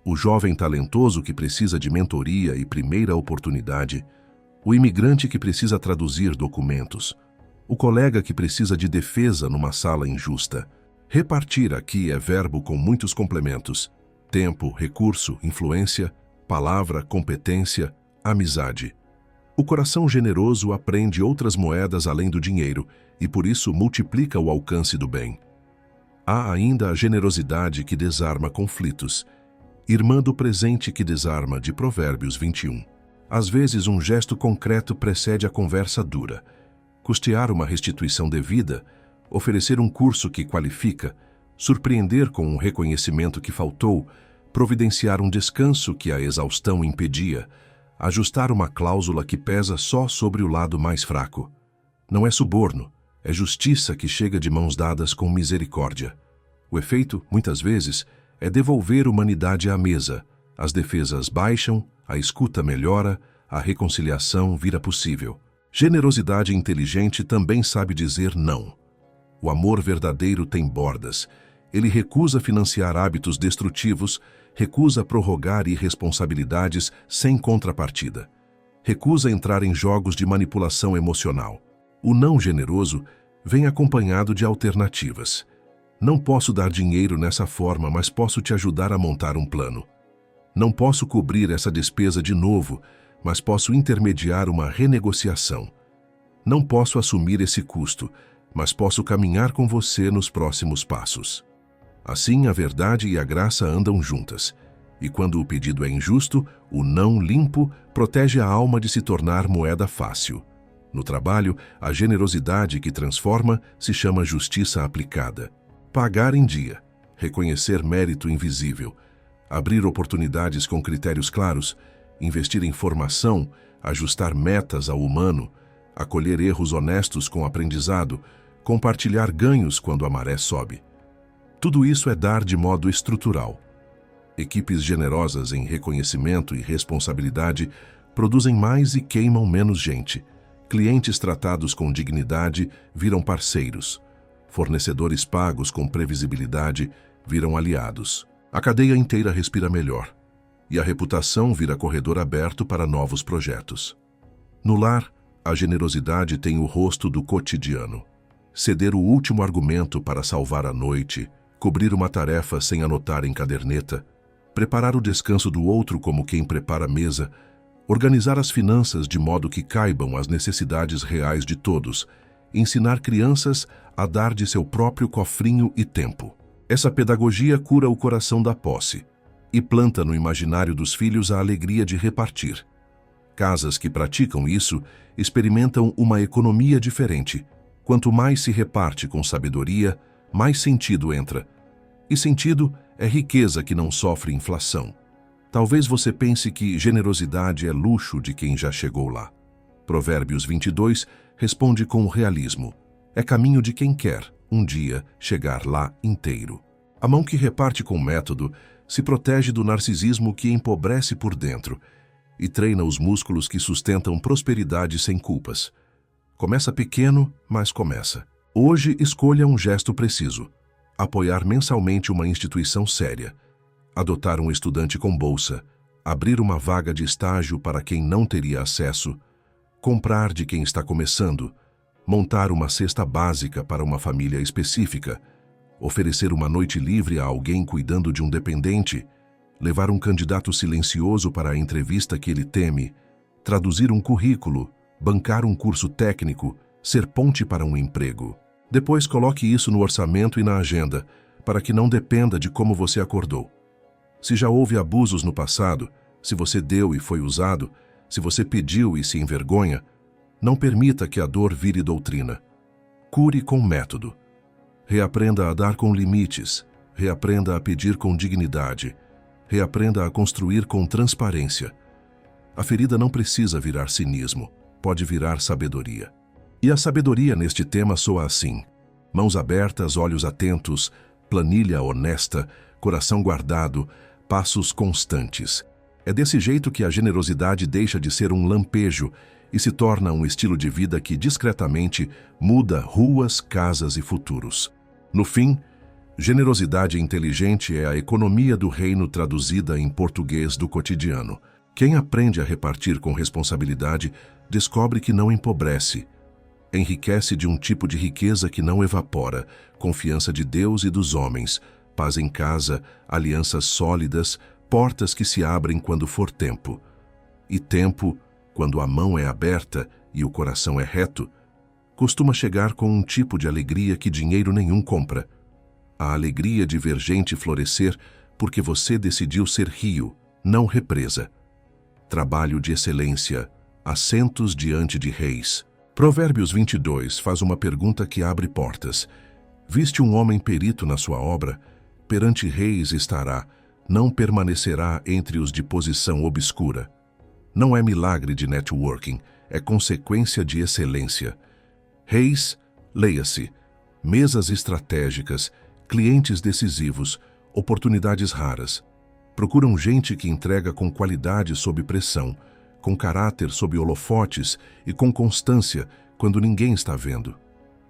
O jovem talentoso que precisa de mentoria e primeira oportunidade, o imigrante que precisa traduzir documentos, o colega que precisa de defesa numa sala injusta. Repartir aqui é verbo com muitos complementos: tempo, recurso, influência, palavra, competência, amizade. O coração generoso aprende outras moedas além do dinheiro e por isso multiplica o alcance do bem. Há ainda a generosidade que desarma conflitos. Irmã do presente que desarma, de Provérbios 21. Às vezes um gesto concreto precede a conversa dura. Custear uma restituição devida, oferecer um curso que qualifica, surpreender com um reconhecimento que faltou, providenciar um descanso que a exaustão impedia, ajustar uma cláusula que pesa só sobre o lado mais fraco. Não é suborno, é justiça que chega de mãos dadas com misericórdia. O efeito, muitas vezes, é devolver humanidade à mesa. As defesas baixam, a escuta melhora, a reconciliação vira possível. Generosidade inteligente também sabe dizer não. O amor verdadeiro tem bordas. Ele recusa financiar hábitos destrutivos, recusa prorrogar irresponsabilidades sem contrapartida. Recusa entrar em jogos de manipulação emocional. O não generoso vem acompanhado de alternativas. Não posso dar dinheiro nessa forma, mas posso te ajudar a montar um plano. Não posso cobrir essa despesa de novo, mas posso intermediar uma renegociação. Não posso assumir esse custo, mas posso caminhar com você nos próximos passos. Assim, a verdade e a graça andam juntas. E quando o pedido é injusto, o não limpo protege a alma de se tornar moeda fácil. No trabalho, a generosidade que transforma se chama justiça aplicada. Pagar em dia, reconhecer mérito invisível, abrir oportunidades com critérios claros, investir em formação, ajustar metas ao humano, acolher erros honestos com aprendizado, compartilhar ganhos quando a maré sobe. Tudo isso é dar de modo estrutural. Equipes generosas em reconhecimento e responsabilidade produzem mais e queimam menos gente. Clientes tratados com dignidade viram parceiros. Fornecedores pagos com previsibilidade viram aliados. A cadeia inteira respira melhor. E a reputação vira corredor aberto para novos projetos. No lar, a generosidade tem o rosto do cotidiano. Ceder o último argumento para salvar a noite, cobrir uma tarefa sem anotar em caderneta, preparar o descanso do outro como quem prepara a mesa, organizar as finanças de modo que caibam as necessidades reais de todos, ensinar crianças a dar de seu próprio cofrinho e tempo. Essa pedagogia cura o coração da posse e planta no imaginário dos filhos a alegria de repartir. Casas que praticam isso experimentam uma economia diferente. Quanto mais se reparte com sabedoria, mais sentido entra. E sentido é riqueza que não sofre inflação. Talvez você pense que generosidade é luxo de quem já chegou lá. Provérbios 22 responde com realismo. É caminho de quem quer, um dia, chegar lá inteiro. A mão que reparte com método se protege do narcisismo que empobrece por dentro e treina os músculos que sustentam prosperidade sem culpas. Começa pequeno, mas começa. Hoje escolha um gesto preciso. Apoiar mensalmente uma instituição séria. Adotar um estudante com bolsa. Abrir uma vaga de estágio para quem não teria acesso. Comprar de quem está começando. Montar uma cesta básica para uma família específica. Oferecer uma noite livre a alguém cuidando de um dependente. Levar um candidato silencioso para a entrevista que ele teme. Traduzir um currículo. Bancar um curso técnico. Ser ponte para um emprego. Depois coloque isso no orçamento e na agenda, para que não dependa de como você acordou. Se já houve abusos no passado, se você deu e foi usado, se você pediu e se envergonha, não permita que a dor vire doutrina. Cure com método. Reaprenda a dar com limites, reaprenda a pedir com dignidade, reaprenda a construir com transparência. A ferida não precisa virar cinismo, pode virar sabedoria. E a sabedoria neste tema soa assim: mãos abertas, olhos atentos, planilha honesta, coração guardado, passos constantes. É desse jeito que a generosidade deixa de ser um lampejo e se torna um estilo de vida que discretamente muda ruas, casas e futuros. No fim, generosidade inteligente é a economia do reino traduzida em português do cotidiano. Quem aprende a repartir com responsabilidade descobre que não empobrece. Enriquece de um tipo de riqueza que não evapora, confiança de Deus e dos homens, paz em casa, alianças sólidas, portas que se abrem quando for tempo. E tempo, quando a mão é aberta e o coração é reto, costuma chegar com um tipo de alegria que dinheiro nenhum compra. A alegria de ver gente florescer porque você decidiu ser rio, não represa. Trabalho de excelência, assentos diante de reis. Provérbios 22 faz uma pergunta que abre portas. Viste um homem perito na sua obra? Perante reis estará, não permanecerá entre os de posição obscura. Não é milagre de networking, é consequência de excelência. Reis, leia-se, mesas estratégicas, clientes decisivos, oportunidades raras. Procuram gente que entrega com qualidade sob pressão, com caráter sob holofotes e com constância quando ninguém está vendo.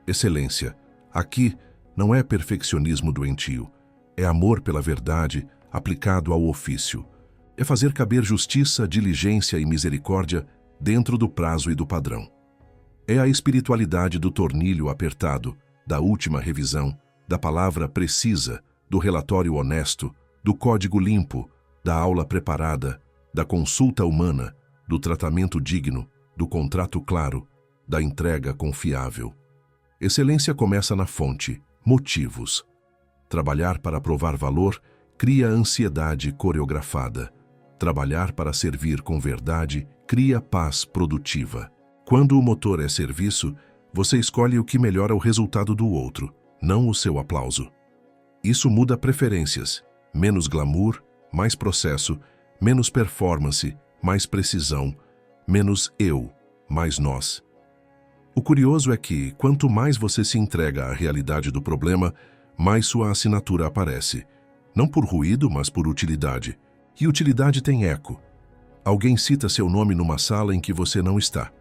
Excelência, aqui não é perfeccionismo doentio, é amor pela verdade aplicado ao ofício. É fazer caber justiça, diligência e misericórdia dentro do prazo e do padrão. É a espiritualidade do tornilho apertado, da última revisão, da palavra precisa, do relatório honesto, do código limpo, da aula preparada, da consulta humana, do tratamento digno, do contrato claro, da entrega confiável. Excelência começa na fonte, motivos. Trabalhar para provar valor cria ansiedade coreografada. Trabalhar para servir com verdade cria paz produtiva. Quando o motor é serviço, você escolhe o que melhora o resultado do outro, não o seu aplauso. Isso muda preferências. Menos glamour, mais processo, menos performance, mais precisão, menos eu, mais nós. O curioso é que, quanto mais você se entrega à realidade do problema, mais sua assinatura aparece. Não por ruído, mas por utilidade. E utilidade tem eco. Alguém cita seu nome numa sala em que você não está.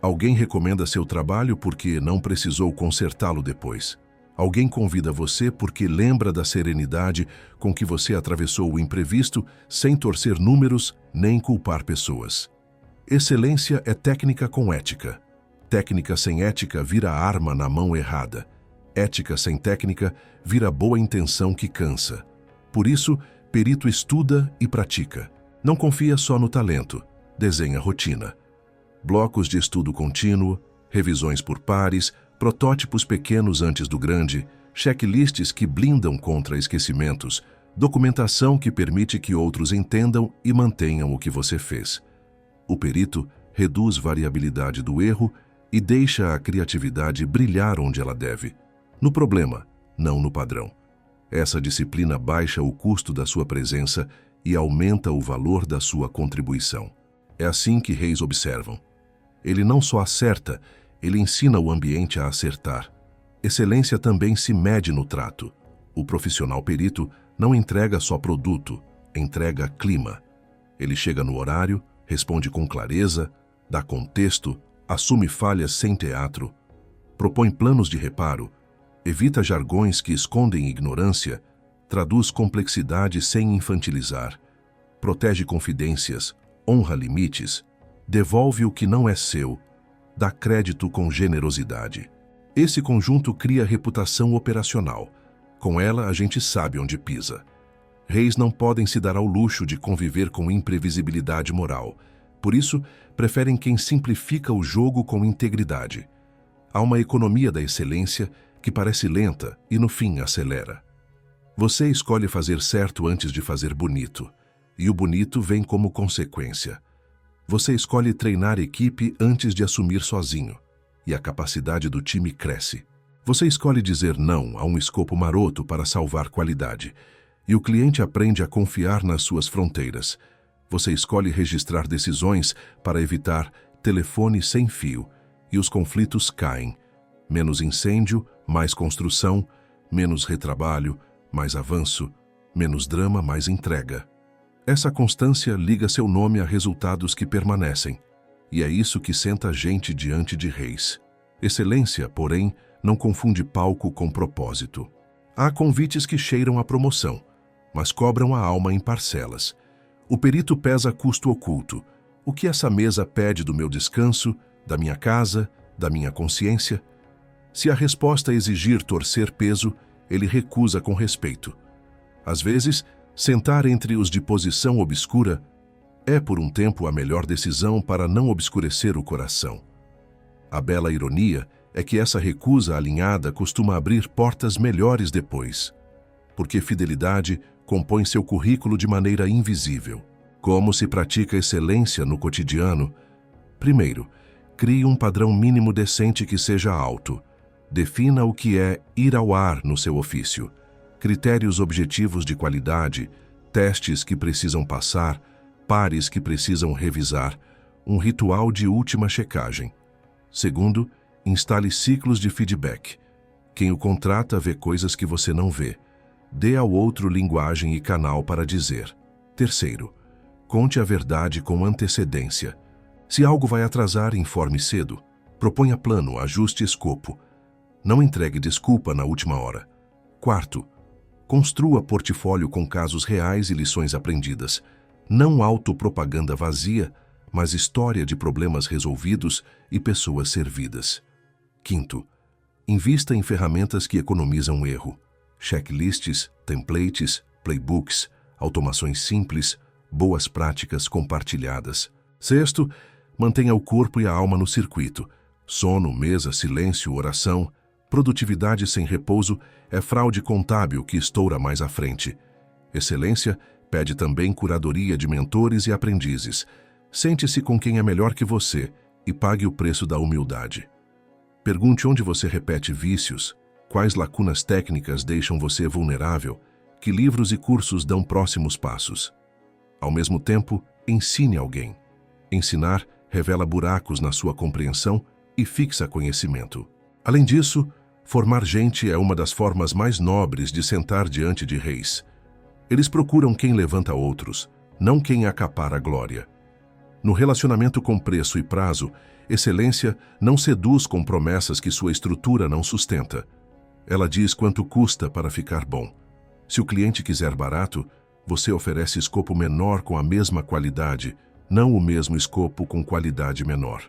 Alguém recomenda seu trabalho porque não precisou consertá-lo depois. Alguém convida você porque lembra da serenidade com que você atravessou o imprevisto sem torcer números nem culpar pessoas. Excelência é técnica com ética. Técnica sem ética vira arma na mão errada. Ética sem técnica vira boa intenção que cansa. Por isso, perito estuda e pratica. Não confia só no talento, desenha rotina. Blocos de estudo contínuo, revisões por pares, protótipos pequenos antes do grande, checklists que blindam contra esquecimentos, documentação que permite que outros entendam e mantenham o que você fez. O perito reduz variabilidade do erro e deixa a criatividade brilhar onde ela deve. No problema, não no padrão. Essa disciplina baixa o custo da sua presença e aumenta o valor da sua contribuição. É assim que reis observam. Ele não só acerta, ele ensina o ambiente a acertar. Excelência também se mede no trato. O profissional perito não entrega só produto, entrega clima. Ele chega no horário, responde com clareza, dá contexto, assume falhas sem teatro, propõe planos de reparo, evita jargões que escondem ignorância, traduz complexidade sem infantilizar, protege confidências, honra limites, devolve o que não é seu, dá crédito com generosidade. Esse conjunto cria reputação operacional. Com ela, a gente sabe onde pisa. Reis não podem se dar ao luxo de conviver com imprevisibilidade moral. Por isso, preferem quem simplifica o jogo com integridade. Há uma economia da excelência que parece lenta e, no fim, acelera. Você escolhe fazer certo antes de fazer bonito, e o bonito vem como consequência. Você escolhe treinar equipe antes de assumir sozinho, e a capacidade do time cresce. Você escolhe dizer não a um escopo maroto para salvar qualidade, e o cliente aprende a confiar nas suas fronteiras. Você escolhe registrar decisões para evitar telefone sem fio, e os conflitos caem. Menos incêndio, mais construção, menos retrabalho, mais avanço, menos drama, mais entrega. Essa constância liga seu nome a resultados que permanecem, e é isso que senta a gente diante de reis. Excelência, porém, não confunde palco com propósito. Há convites que cheiram a promoção, mas cobram a alma em parcelas. O perito pesa custo oculto. O que essa mesa pede do meu descanso, da minha casa, da minha consciência? Se a resposta exigir torcer peso, ele recusa com respeito. Às vezes, sentar entre os de posição obscura é por um tempo a melhor decisão para não obscurecer o coração. A bela ironia é que essa recusa alinhada costuma abrir portas melhores depois, porque fidelidade compõe seu currículo de maneira invisível. Como se pratica excelência no cotidiano? Primeiro, crie um padrão mínimo decente que seja alto. Defina o que é ir ao ar no seu ofício. Critérios objetivos de qualidade, testes que precisam passar, pares que precisam revisar, um ritual de última checagem. Segundo, instale ciclos de feedback. Quem o contrata vê coisas que você não vê. Dê ao outro linguagem e canal para dizer. Terceiro, conte a verdade com antecedência. Se algo vai atrasar, informe cedo. Proponha plano, ajuste escopo. Não entregue desculpa na última hora. Quarto, construa portfólio com casos reais e lições aprendidas. Não autopropaganda vazia, mas história de problemas resolvidos e pessoas servidas. Quinto, invista em ferramentas que economizam erro. Checklists, templates, playbooks, automações simples, boas práticas compartilhadas. Sexto, mantenha o corpo e a alma no circuito. Sono, mesa, silêncio, oração. Produtividade sem repouso é fraude contábil que estoura mais à frente. Excelência pede também curadoria de mentores e aprendizes. Sente-se com quem é melhor que você e pague o preço da humildade. Pergunte onde você repete vícios, quais lacunas técnicas deixam você vulnerável, que livros e cursos dão próximos passos. Ao mesmo tempo, ensine alguém. Ensinar revela buracos na sua compreensão e fixa conhecimento. Além disso, formar gente é uma das formas mais nobres de sentar diante de reis. Eles procuram quem levanta outros, não quem acapara a glória. No relacionamento com preço e prazo, excelência não seduz com promessas que sua estrutura não sustenta. Ela diz quanto custa para ficar bom. Se o cliente quiser barato, você oferece escopo menor com a mesma qualidade, não o mesmo escopo com qualidade menor.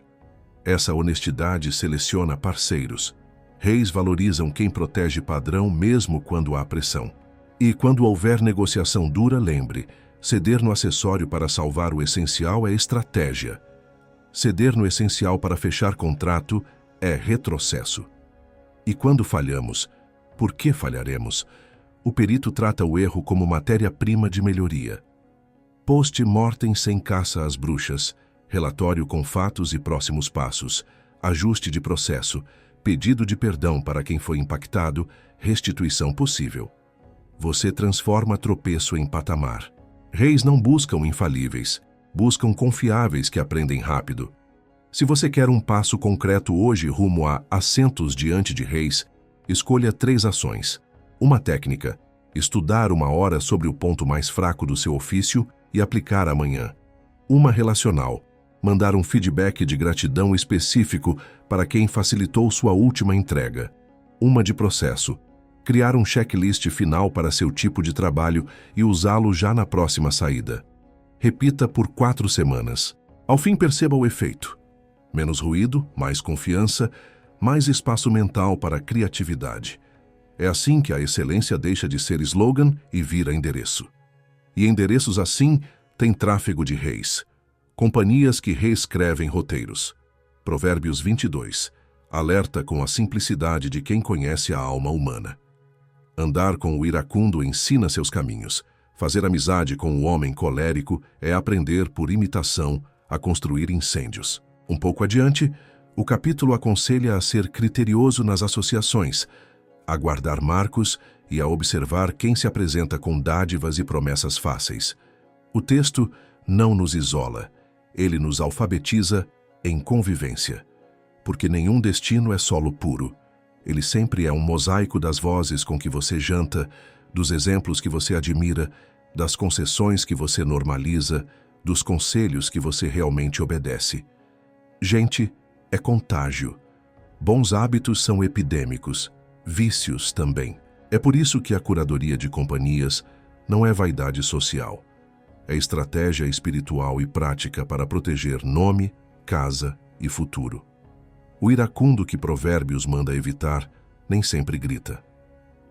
Essa honestidade seleciona parceiros. Reis valorizam quem protege padrão mesmo quando há pressão. E quando houver negociação dura, lembre, ceder no acessório para salvar o essencial é estratégia. Ceder no essencial para fechar contrato é retrocesso. E quando falhamos, por que falharemos? O perito trata o erro como matéria-prima de melhoria. Post-mortem sem caça às bruxas, relatório com fatos e próximos passos, ajuste de processo, pedido de perdão para quem foi impactado, restituição possível. Você transforma tropeço em patamar. Reis não buscam infalíveis, buscam confiáveis que aprendem rápido. Se você quer um passo concreto hoje rumo a assentos diante de reis, escolha 3 ações. Uma técnica: estudar 1 hora sobre o ponto mais fraco do seu ofício e aplicar amanhã. Uma relacional: mandar um feedback de gratidão específico para quem facilitou sua última entrega. Uma de processo: criar um checklist final para seu tipo de trabalho e usá-lo já na próxima saída. Repita por 4 semanas. Ao fim, perceba o efeito. Menos ruído, mais confiança, mais espaço mental para a criatividade. É assim que a excelência deixa de ser slogan e vira endereço. E endereços assim têm tráfego de reis. Companhias que reescrevem roteiros. Provérbios 22. Alerta com a simplicidade de quem conhece a alma humana. Andar com o iracundo ensina seus caminhos. Fazer amizade com o homem colérico é aprender por imitação a construir incêndios. Um pouco adiante, o capítulo aconselha a ser criterioso nas associações, a guardar marcos e a observar quem se apresenta com dádivas e promessas fáceis. O texto não nos isola, ele nos alfabetiza em convivência. Porque nenhum destino é solo puro. Ele sempre é um mosaico das vozes com que você janta, dos exemplos que você admira, das concessões que você normaliza, dos conselhos que você realmente obedece. Gente é contágio. Bons hábitos são epidêmicos, vícios também. É por isso que a curadoria de companhias não é vaidade social. É estratégia espiritual e prática para proteger nome, casa e futuro. O iracundo que Provérbios manda evitar nem sempre grita.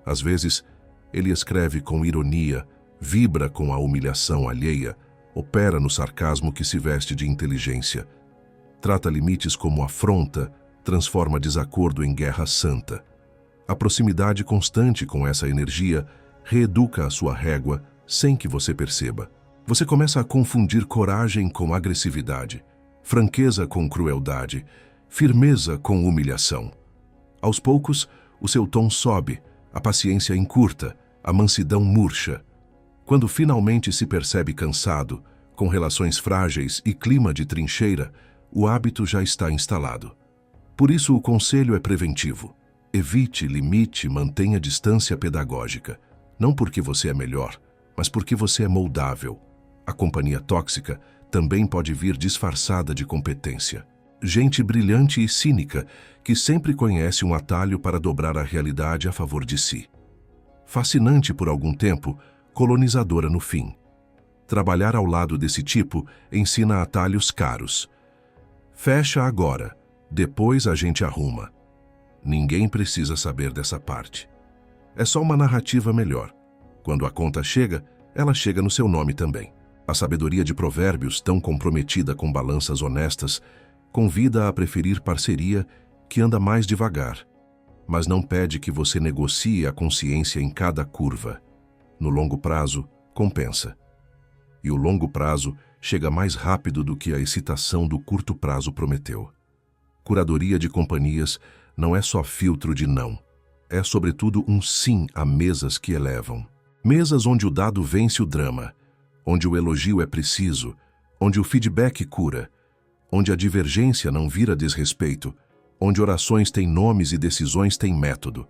Às vezes, ele escreve com ironia, vibra com a humilhação alheia, opera no sarcasmo que se veste de inteligência. Trata limites como afronta, transforma desacordo em guerra santa. A proximidade constante com essa energia reeduca a sua régua sem que você perceba. Você começa a confundir coragem com agressividade, franqueza com crueldade, firmeza com humilhação. Aos poucos, o seu tom sobe, a paciência encurta, a mansidão murcha. Quando finalmente se percebe cansado, com relações frágeis e clima de trincheira, o hábito já está instalado. Por isso o conselho é preventivo. Evite, limite, mantenha distância pedagógica. Não porque você é melhor, mas porque você é moldável. A companhia tóxica também pode vir disfarçada de competência. Gente brilhante e cínica que sempre conhece um atalho para dobrar a realidade a favor de si. Fascinante por algum tempo, colonizadora no fim. Trabalhar ao lado desse tipo ensina atalhos caros. Fecha agora, depois a gente arruma. Ninguém precisa saber dessa parte. É só uma narrativa melhor. Quando a conta chega, ela chega no seu nome também. A sabedoria de Provérbios, tão comprometida com balanças honestas, convida a preferir parceria que anda mais devagar, mas não pede que você negocie a consciência em cada curva. No longo prazo, compensa. E o longo prazo chega mais rápido do que a excitação do curto prazo prometeu. Curadoria de companhias não é só filtro de não. É, sobretudo, um sim a mesas que elevam. Mesas onde o dado vence o drama, onde o elogio é preciso, onde o feedback cura, onde a divergência não vira desrespeito, onde orações têm nomes e decisões têm método.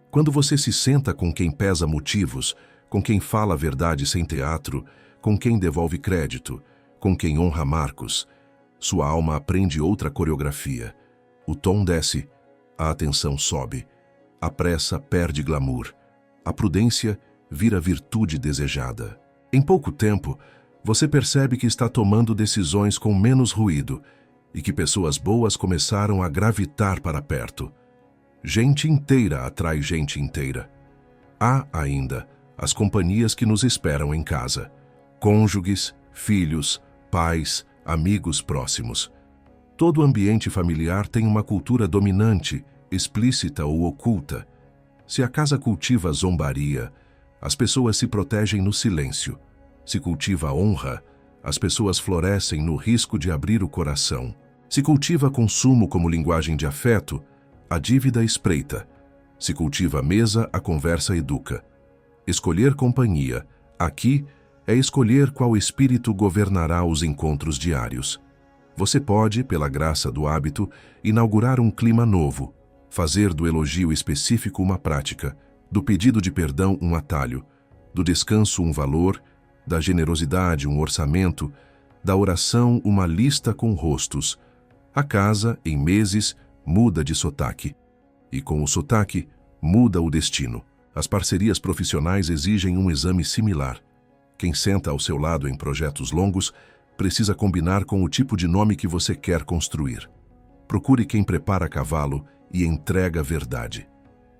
Quando você se senta com quem pesa motivos, com quem fala a verdade sem teatro, com quem devolve crédito, com quem honra marcos, sua alma aprende outra coreografia. O tom desce, a atenção sobe, a pressa perde glamour, a prudência vira virtude desejada. Em pouco tempo, você percebe que está tomando decisões com menos ruído e que pessoas boas começaram a gravitar para perto. Gente inteira atrai gente inteira. Há ainda as companhias que nos esperam em casa. Cônjuges, filhos, pais, amigos próximos. Todo ambiente familiar tem uma cultura dominante, explícita ou oculta. Se a casa cultiva zombaria, as pessoas se protegem no silêncio. Se cultiva a honra, as pessoas florescem no risco de abrir o coração. Se cultiva consumo como linguagem de afeto, a dívida espreita. Se cultiva a mesa, a conversa educa. Escolher companhia, aqui, é escolher qual espírito governará os encontros diários. Você pode, pela graça do hábito, inaugurar um clima novo, fazer do elogio específico uma prática, do pedido de perdão um atalho, do descanso um valor, da generosidade um orçamento, da oração uma lista com rostos. A casa, em meses, muda de sotaque. E com o sotaque, muda o destino. As parcerias profissionais exigem um exame similar. Quem senta ao seu lado em projetos longos precisa combinar com o tipo de nome que você quer construir. Procure quem prepara cavalo e entrega verdade.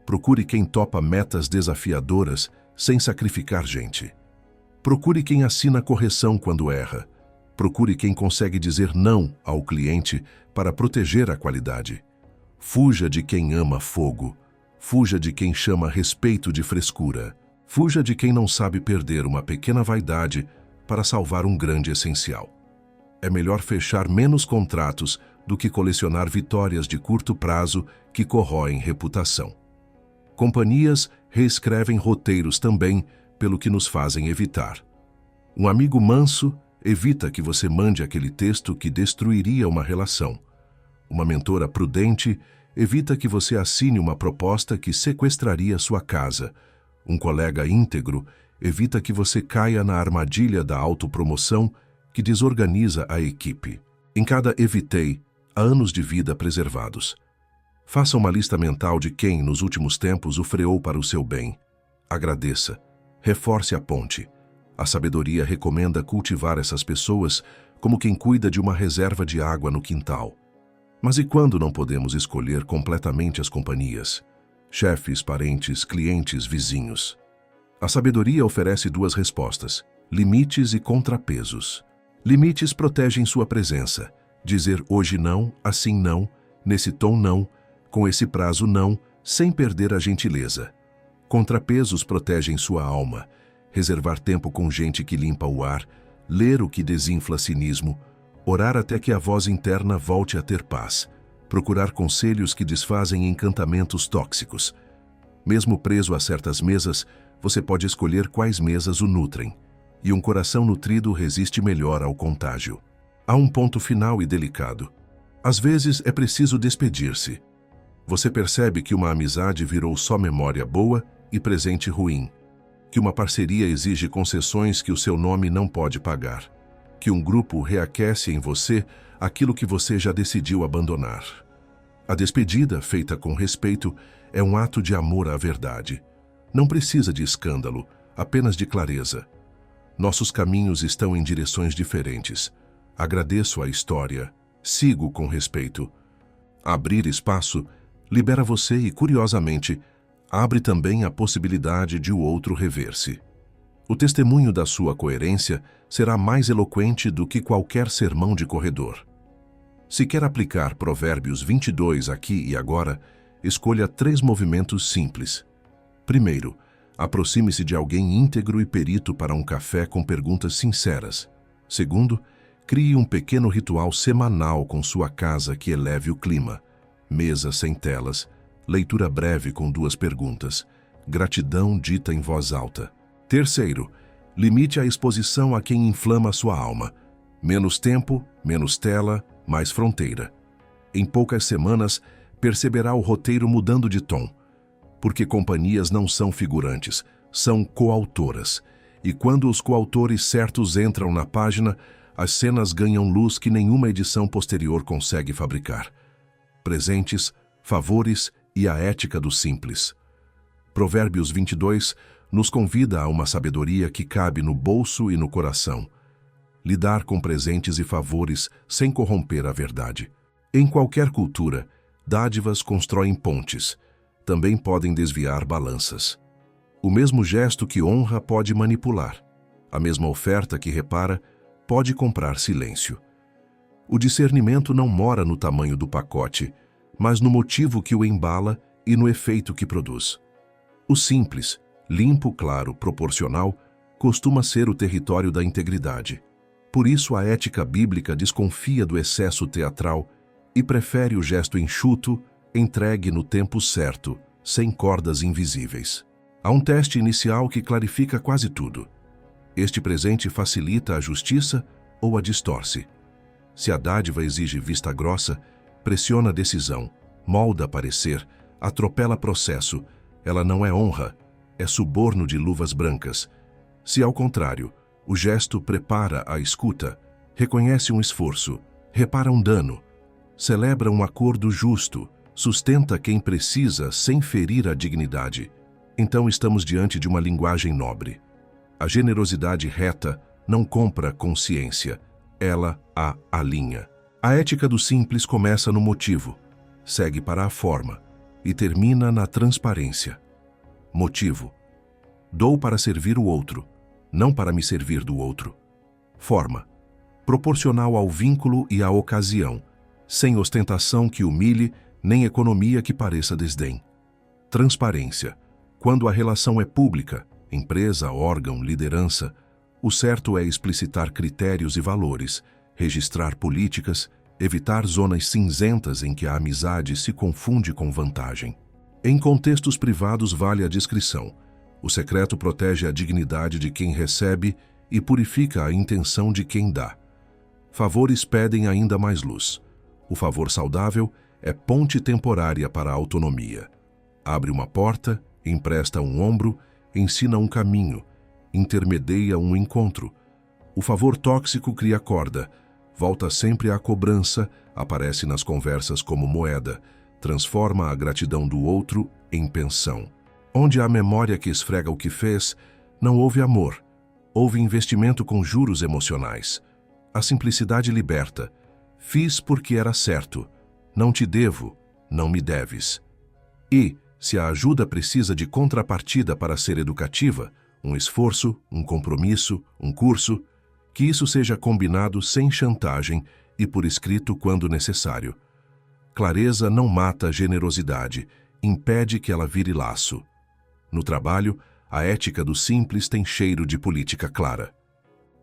Procure quem topa metas desafiadoras sem sacrificar gente. Procure quem assina correção quando erra. Procure quem consegue dizer não ao cliente para proteger a qualidade. Fuja de quem ama fogo. Fuja de quem chama respeito de frescura. Fuja de quem não sabe perder uma pequena vaidade para salvar um grande essencial. É melhor fechar menos contratos do que colecionar vitórias de curto prazo que corroem reputação. Companhias reescrevem roteiros também pelo que nos fazem evitar. Um amigo manso evita que você mande aquele texto que destruiria uma relação. Uma mentora prudente evita que você assine uma proposta que sequestraria sua casa. Um colega íntegro evita que você caia na armadilha da autopromoção que desorganiza a equipe. Em cada evitei, há anos de vida preservados. Faça uma lista mental de quem, nos últimos tempos, o freou para o seu bem. Agradeça. Reforce a ponte. A sabedoria recomenda cultivar essas pessoas como quem cuida de uma reserva de água no quintal. Mas e quando não podemos escolher completamente as companhias? Chefes, parentes, clientes, vizinhos. A sabedoria oferece duas respostas: limites e contrapesos. Limites protegem sua presença. Dizer hoje não, assim não, nesse tom não, com esse prazo não, sem perder a gentileza. Contrapesos protegem sua alma. Reservar tempo com gente que limpa o ar, ler o que desinfla cinismo, orar até que a voz interna volte a ter paz, procurar conselhos que desfazem encantamentos tóxicos. Mesmo preso a certas mesas, você pode escolher quais mesas o nutrem, e um coração nutrido resiste melhor ao contágio. Há um ponto final e delicado. Às vezes é preciso despedir-se. Você percebe que uma amizade virou só memória boa e presente ruim, que uma parceria exige concessões que o seu nome não pode pagar, que um grupo reaquece em você aquilo que você já decidiu abandonar. A despedida, feita com respeito, é um ato de amor à verdade. Não precisa de escândalo, apenas de clareza. Nossos caminhos estão em direções diferentes. Agradeço a história, sigo com respeito. Abrir espaço libera você e, curiosamente, abre também a possibilidade de o outro rever-se. O testemunho da sua coerência será mais eloquente do que qualquer sermão de corredor. Se quer aplicar Provérbios 22 aqui e agora, escolha 3 movimentos simples. Primeiro, aproxime-se de alguém íntegro e perito para um café com perguntas sinceras. Segundo, crie um pequeno ritual semanal com sua casa que eleve o clima. Mesa sem telas, leitura breve com 2 perguntas, gratidão dita em voz alta. Terceiro, limite a exposição a quem inflama sua alma. Menos tempo, menos tela, mais fronteira. Em poucas semanas, perceberá o roteiro mudando de tom. Porque companhias não são figurantes, são coautoras. E quando os coautores certos entram na página, as cenas ganham luz que nenhuma edição posterior consegue fabricar. Presentes, favores e a ética do simples. Provérbios 22 nos convida a uma sabedoria que cabe no bolso e no coração. Lidar com presentes e favores sem corromper a verdade. Em qualquer cultura, dádivas constroem pontes. Também podem desviar balanças. O mesmo gesto que honra pode manipular. A mesma oferta que repara pode comprar silêncio. O discernimento não mora no tamanho do pacote, mas no motivo que o embala e no efeito que produz. O simples, limpo, claro, proporcional, costuma ser o território da integridade. Por isso a ética bíblica desconfia do excesso teatral e prefere o gesto enxuto, entregue no tempo certo, sem cordas invisíveis. Há um teste inicial que clarifica quase tudo. Este presente facilita a justiça ou a distorce? Se a dádiva exige vista grossa, pressiona a decisão, molda parecer, atropela processo, ela não é honra, é suborno de luvas brancas. Se, ao contrário, o gesto prepara a escuta, reconhece um esforço, repara um dano, celebra um acordo justo, sustenta quem precisa sem ferir a dignidade, então estamos diante de uma linguagem nobre. A generosidade reta não compra consciência, ela a alinha. A ética do simples começa no motivo, segue para a forma e termina na transparência. Motivo: dou para servir o outro, não para me servir do outro. Forma: proporcional ao vínculo e à ocasião, sem ostentação que humilhe, nem economia que pareça desdém. Transparência: quando a relação é pública, empresa, órgão, liderança, o certo é explicitar critérios e valores, registrar políticas, evitar zonas cinzentas em que a amizade se confunde com vantagem. Em contextos privados vale a discrição. O secreto protege a dignidade de quem recebe e purifica a intenção de quem dá. Favores pedem ainda mais luz. O favor saudável é ponte temporária para a autonomia. Abre uma porta, empresta um ombro, ensina um caminho, intermedia um encontro. O favor tóxico cria corda, volta sempre à cobrança, aparece nas conversas como moeda, transforma a gratidão do outro em pensão. Onde há memória que esfrega o que fez, não houve amor, houve investimento com juros emocionais. A simplicidade liberta. Fiz porque era certo. Não te devo, não me deves. E, se a ajuda precisa de contrapartida para ser educativa, um esforço, um compromisso, um curso, que isso seja combinado sem chantagem e por escrito quando necessário. Clareza não mata generosidade, impede que ela vire laço. No trabalho, a ética do simples tem cheiro de política clara.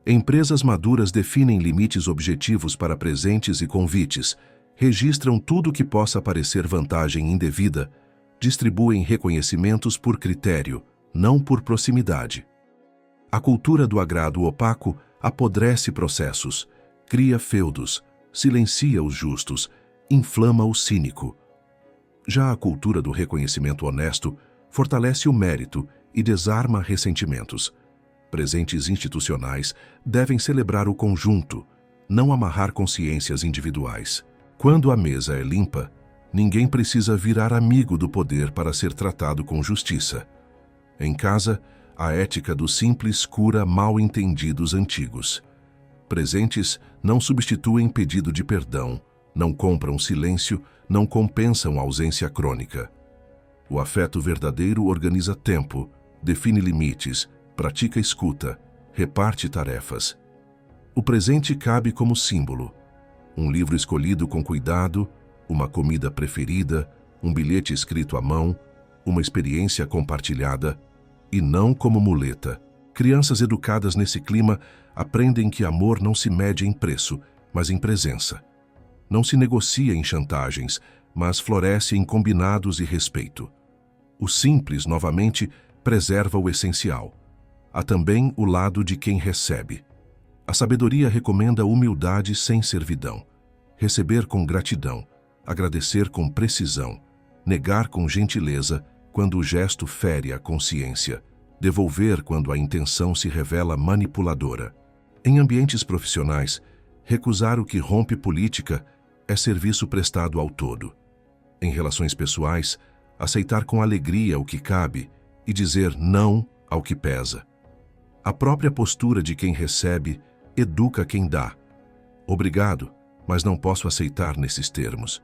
Empresas maduras definem limites objetivos para presentes e convites, registram tudo que possa parecer vantagem indevida, distribuem reconhecimentos por critério, não por proximidade. A cultura do agrado opaco apodrece processos, cria feudos, silencia os justos, inflama o cínico. Já a cultura do reconhecimento honesto fortalece o mérito e desarma ressentimentos. Presentes institucionais devem celebrar o conjunto, não amarrar consciências individuais. Quando a mesa é limpa, ninguém precisa virar amigo do poder para ser tratado com justiça. Em casa, a ética do simples cura mal-entendidos antigos. Presentes não substituem pedido de perdão, não compram silêncio, não compensam ausência crônica. O afeto verdadeiro organiza tempo, define limites, pratica escuta, reparte tarefas. O presente cabe como símbolo. Um livro escolhido com cuidado, uma comida preferida, um bilhete escrito à mão, uma experiência compartilhada, e não como muleta. Crianças educadas nesse clima aprendem que amor não se mede em preço, mas em presença. Não se negocia em chantagens, mas floresce em combinados e respeito. O simples, novamente, preserva o essencial. Há também o lado de quem recebe. A sabedoria recomenda humildade sem servidão. Receber com gratidão, agradecer com precisão, negar com gentileza quando o gesto fere a consciência, devolver quando a intenção se revela manipuladora. Em ambientes profissionais, recusar o que rompe política é serviço prestado ao todo. Em relações pessoais, aceitar com alegria o que cabe e dizer não ao que pesa. A própria postura de quem recebe educa quem dá. Obrigado, mas não posso aceitar nesses termos.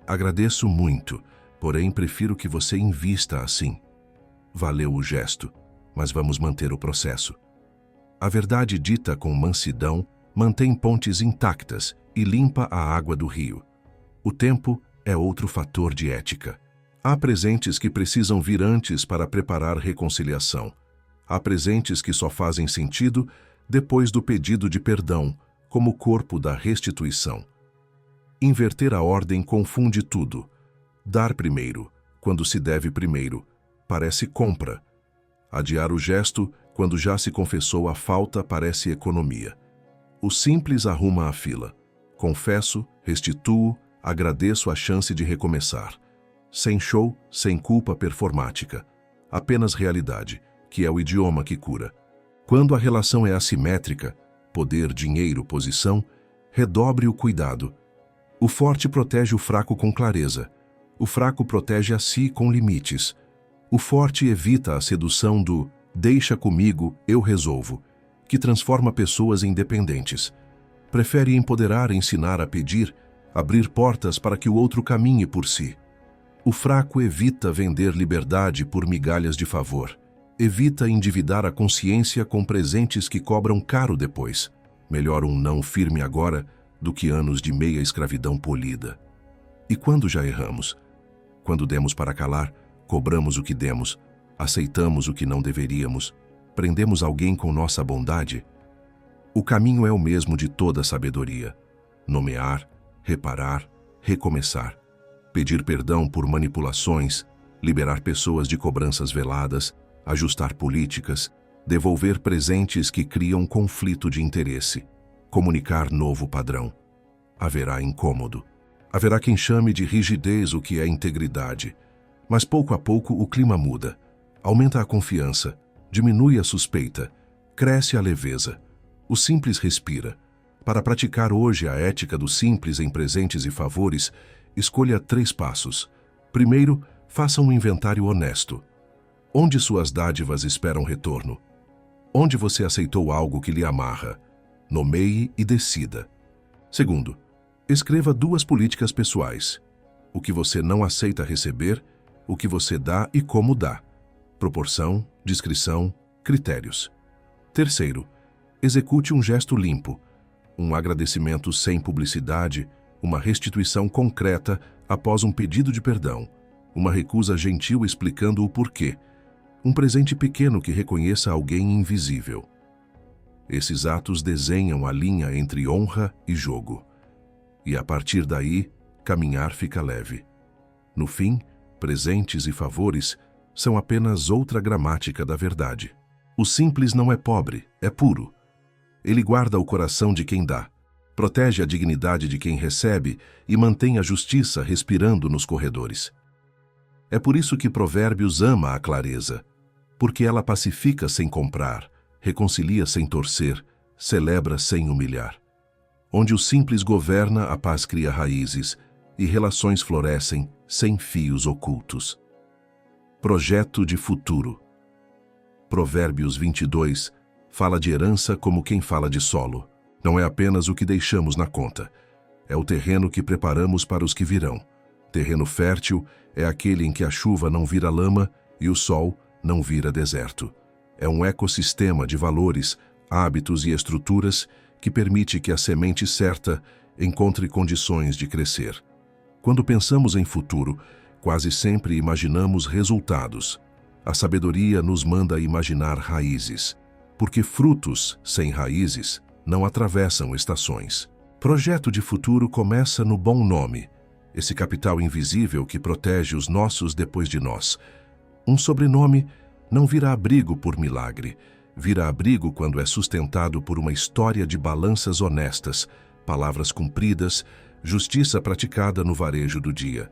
Agradeço muito, porém prefiro que você invista assim. Valeu o gesto, mas vamos manter o processo. A verdade dita com mansidão mantém pontes intactas e limpa a água do rio. O tempo é outro fator de ética. Há presentes que precisam vir antes para preparar reconciliação. Há presentes que só fazem sentido depois do pedido de perdão, como o corpo da restituição. Inverter a ordem confunde tudo. Dar primeiro, quando se deve primeiro, parece compra. Adiar o gesto, Quando já se confessou a falta, parece economia. O simples arruma a fila. Confesso, restituo, agradeço a chance de recomeçar. Sem show, sem culpa performática. Apenas realidade, que é o idioma que cura. Quando a relação é assimétrica, poder, dinheiro, posição, redobre o cuidado. O forte protege o fraco com clareza. O fraco protege a si com limites. O forte evita a sedução do "deixa comigo, eu resolvo", que transforma pessoas em dependentes. Prefere empoderar, ensinar a pedir, abrir portas para que o outro caminhe por si. O fraco evita vender liberdade por migalhas de favor. Evita endividar a consciência com presentes que cobram caro depois. Melhor um não firme agora do que anos de meia escravidão polida. E quando já erramos? Quando demos para calar, cobramos o que demos, aceitamos o que não deveríamos, prendemos alguém com nossa bondade? O caminho é o mesmo de toda sabedoria: nomear, reparar, recomeçar, pedir perdão por manipulações, liberar pessoas de cobranças veladas, ajustar políticas, devolver presentes que criam conflito de interesse, comunicar novo padrão. Haverá incômodo. Haverá quem chame de rigidez o que é integridade. Mas pouco a pouco o clima muda. Aumenta a confiança, diminui a suspeita, cresce a leveza. O simples respira. Para praticar hoje a ética do simples em presentes e favores, escolha 3 passos. Primeiro, faça um inventário honesto. Onde suas dádivas esperam retorno? Onde você aceitou algo que lhe amarra? Nomeie e decida. Segundo, escreva 2 políticas pessoais. O que você não aceita receber, o que você dá e como dá. Proporção, discrição, critérios. Terceiro, execute um gesto limpo. Um agradecimento sem publicidade, uma restituição concreta após um pedido de perdão, uma recusa gentil explicando o porquê, um presente pequeno que reconheça alguém invisível. Esses atos desenham a linha entre honra e jogo. E a partir daí, caminhar fica leve. No fim, presentes e favores são apenas outra gramática da verdade. O simples não é pobre, é puro. Ele guarda o coração de quem dá, protege a dignidade de quem recebe e mantém a justiça respirando nos corredores. É por isso que Provérbios ama a clareza, porque ela pacifica sem comprar, reconcilia sem torcer, celebra sem humilhar. Onde o simples governa, a paz cria raízes e relações florescem sem fios ocultos. Projeto de futuro. Provérbios 22 fala de herança como quem fala de solo. Não é apenas o que deixamos na conta. É o terreno que preparamos para os que virão. Terreno fértil é aquele em que a chuva não vira lama e o sol não vira deserto. É um ecossistema de valores, hábitos e estruturas que permite que a semente certa encontre condições de crescer. Quando pensamos em futuro, quase sempre imaginamos resultados. A sabedoria nos manda imaginar raízes, porque frutos sem raízes não atravessam estações. Projeto de futuro começa no bom nome, esse capital invisível que protege os nossos depois de nós. Um sobrenome não vira abrigo por milagre, vira abrigo quando é sustentado por uma história de balanças honestas, palavras cumpridas, justiça praticada no varejo do dia.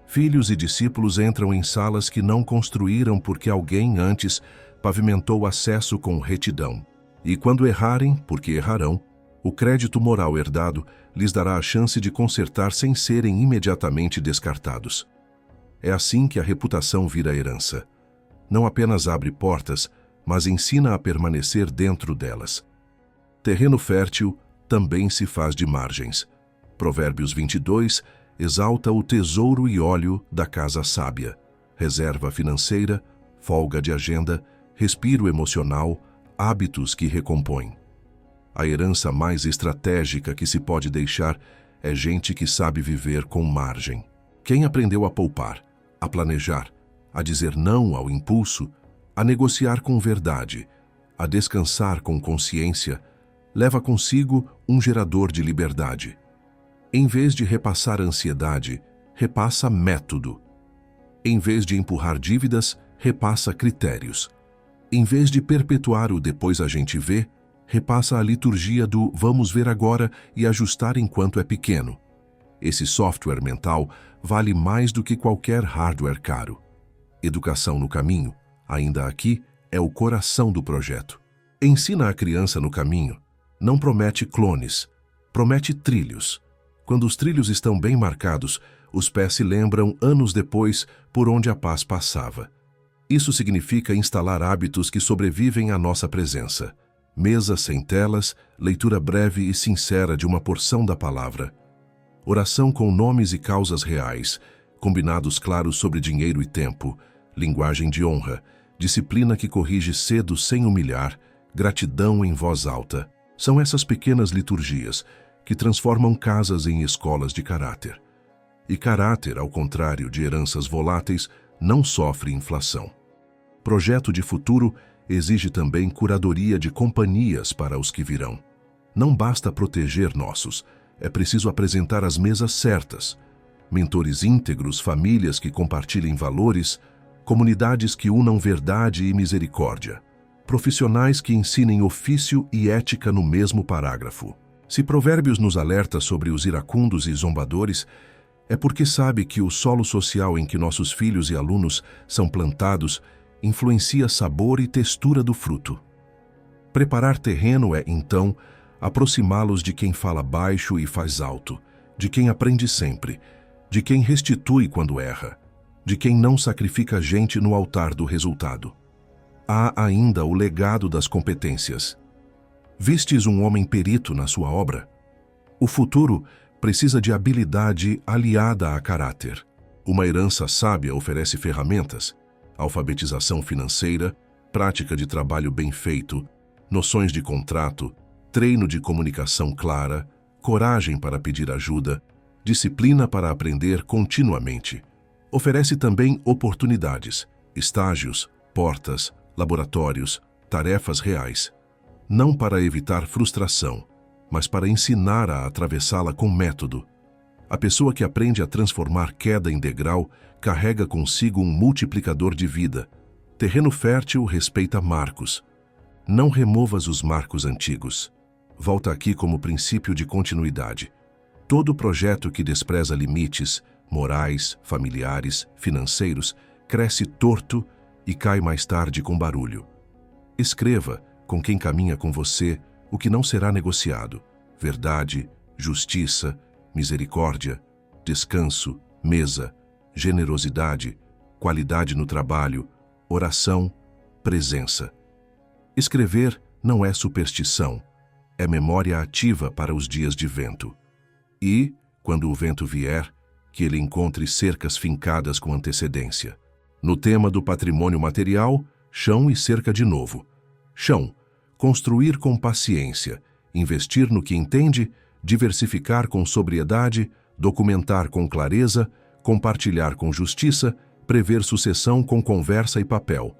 Filhos e discípulos entram em salas que não construíram porque alguém antes pavimentou o acesso com retidão. E quando errarem, porque errarão, o crédito moral herdado lhes dará a chance de consertar sem serem imediatamente descartados. É assim que a reputação vira herança. Não apenas abre portas, mas ensina a permanecer dentro delas. Terreno fértil também se faz de margens. Provérbios 22 exalta o tesouro e óleo da casa sábia, reserva financeira, folga de agenda, respiro emocional, hábitos que recompõem. A herança mais estratégica que se pode deixar é gente que sabe viver com margem. Quem aprendeu a poupar, a planejar, a dizer não ao impulso, a negociar com verdade, a descansar com consciência, leva consigo um gerador de liberdade. Em vez de repassar ansiedade, repassa método. Em vez de empurrar dívidas, repassa critérios. Em vez de perpetuar o depois a gente vê, repassa a liturgia do vamos ver agora e ajustar enquanto é pequeno. Esse software mental vale mais do que qualquer hardware caro. Educação no caminho, ainda aqui, é o coração do projeto. Ensina a criança no caminho. Não promete clones, promete trilhos. Quando os trilhos estão bem marcados, os pés se lembram anos depois por onde a paz passava. Isso significa instalar hábitos que sobrevivem à nossa presença. Mesa sem telas, leitura breve e sincera de uma porção da palavra. Oração com nomes e causas reais, combinados claros sobre dinheiro e tempo, linguagem de honra, disciplina que corrige cedo sem humilhar, gratidão em voz alta. São essas pequenas liturgias que transformam casas em escolas de caráter. E caráter, ao contrário de heranças voláteis, não sofre inflação. Projeto de futuro exige também curadoria de companhias para os que virão. Não basta proteger nossos, é preciso apresentar as mesas certas. Mentores íntegros, famílias que compartilhem valores, comunidades que unam verdade e misericórdia. Profissionais que ensinem ofício e ética no mesmo parágrafo. Se Provérbios nos alerta sobre os iracundos e zombadores, é porque sabe que o solo social em que nossos filhos e alunos são plantados influencia sabor e textura do fruto. Preparar terreno é, então, aproximá-los de quem fala baixo e faz alto, de quem aprende sempre, de quem restitui quando erra, de quem não sacrifica gente no altar do resultado. Há ainda o legado das competências. Vistes um homem perito na sua obra? O futuro precisa de habilidade aliada a caráter. Uma herança sábia oferece ferramentas, alfabetização financeira, prática de trabalho bem feito, noções de contrato, treino de comunicação clara, coragem para pedir ajuda, disciplina para aprender continuamente. Oferece também oportunidades, estágios, portas, laboratórios, tarefas reais. Não para evitar frustração, mas para ensinar a atravessá-la com método. A pessoa que aprende a transformar queda em degrau carrega consigo um multiplicador de vida. Terreno fértil respeita marcos. Não removas os marcos antigos. Volta aqui como princípio de continuidade. Todo projeto que despreza limites, morais, familiares, financeiros, cresce torto e cai mais tarde com barulho. Escreva, com quem caminha com você, o que não será negociado: verdade, justiça, misericórdia, descanso, mesa, generosidade, qualidade no trabalho, oração, presença. Escrever não é superstição, é memória ativa para os dias de vento. E, quando o vento vier, que ele encontre cercas fincadas com antecedência. No tema do patrimônio material, chão e cerca de novo. Chão, construir com paciência, investir no que entende, diversificar com sobriedade, documentar com clareza, compartilhar com justiça, prever sucessão com conversa e papel.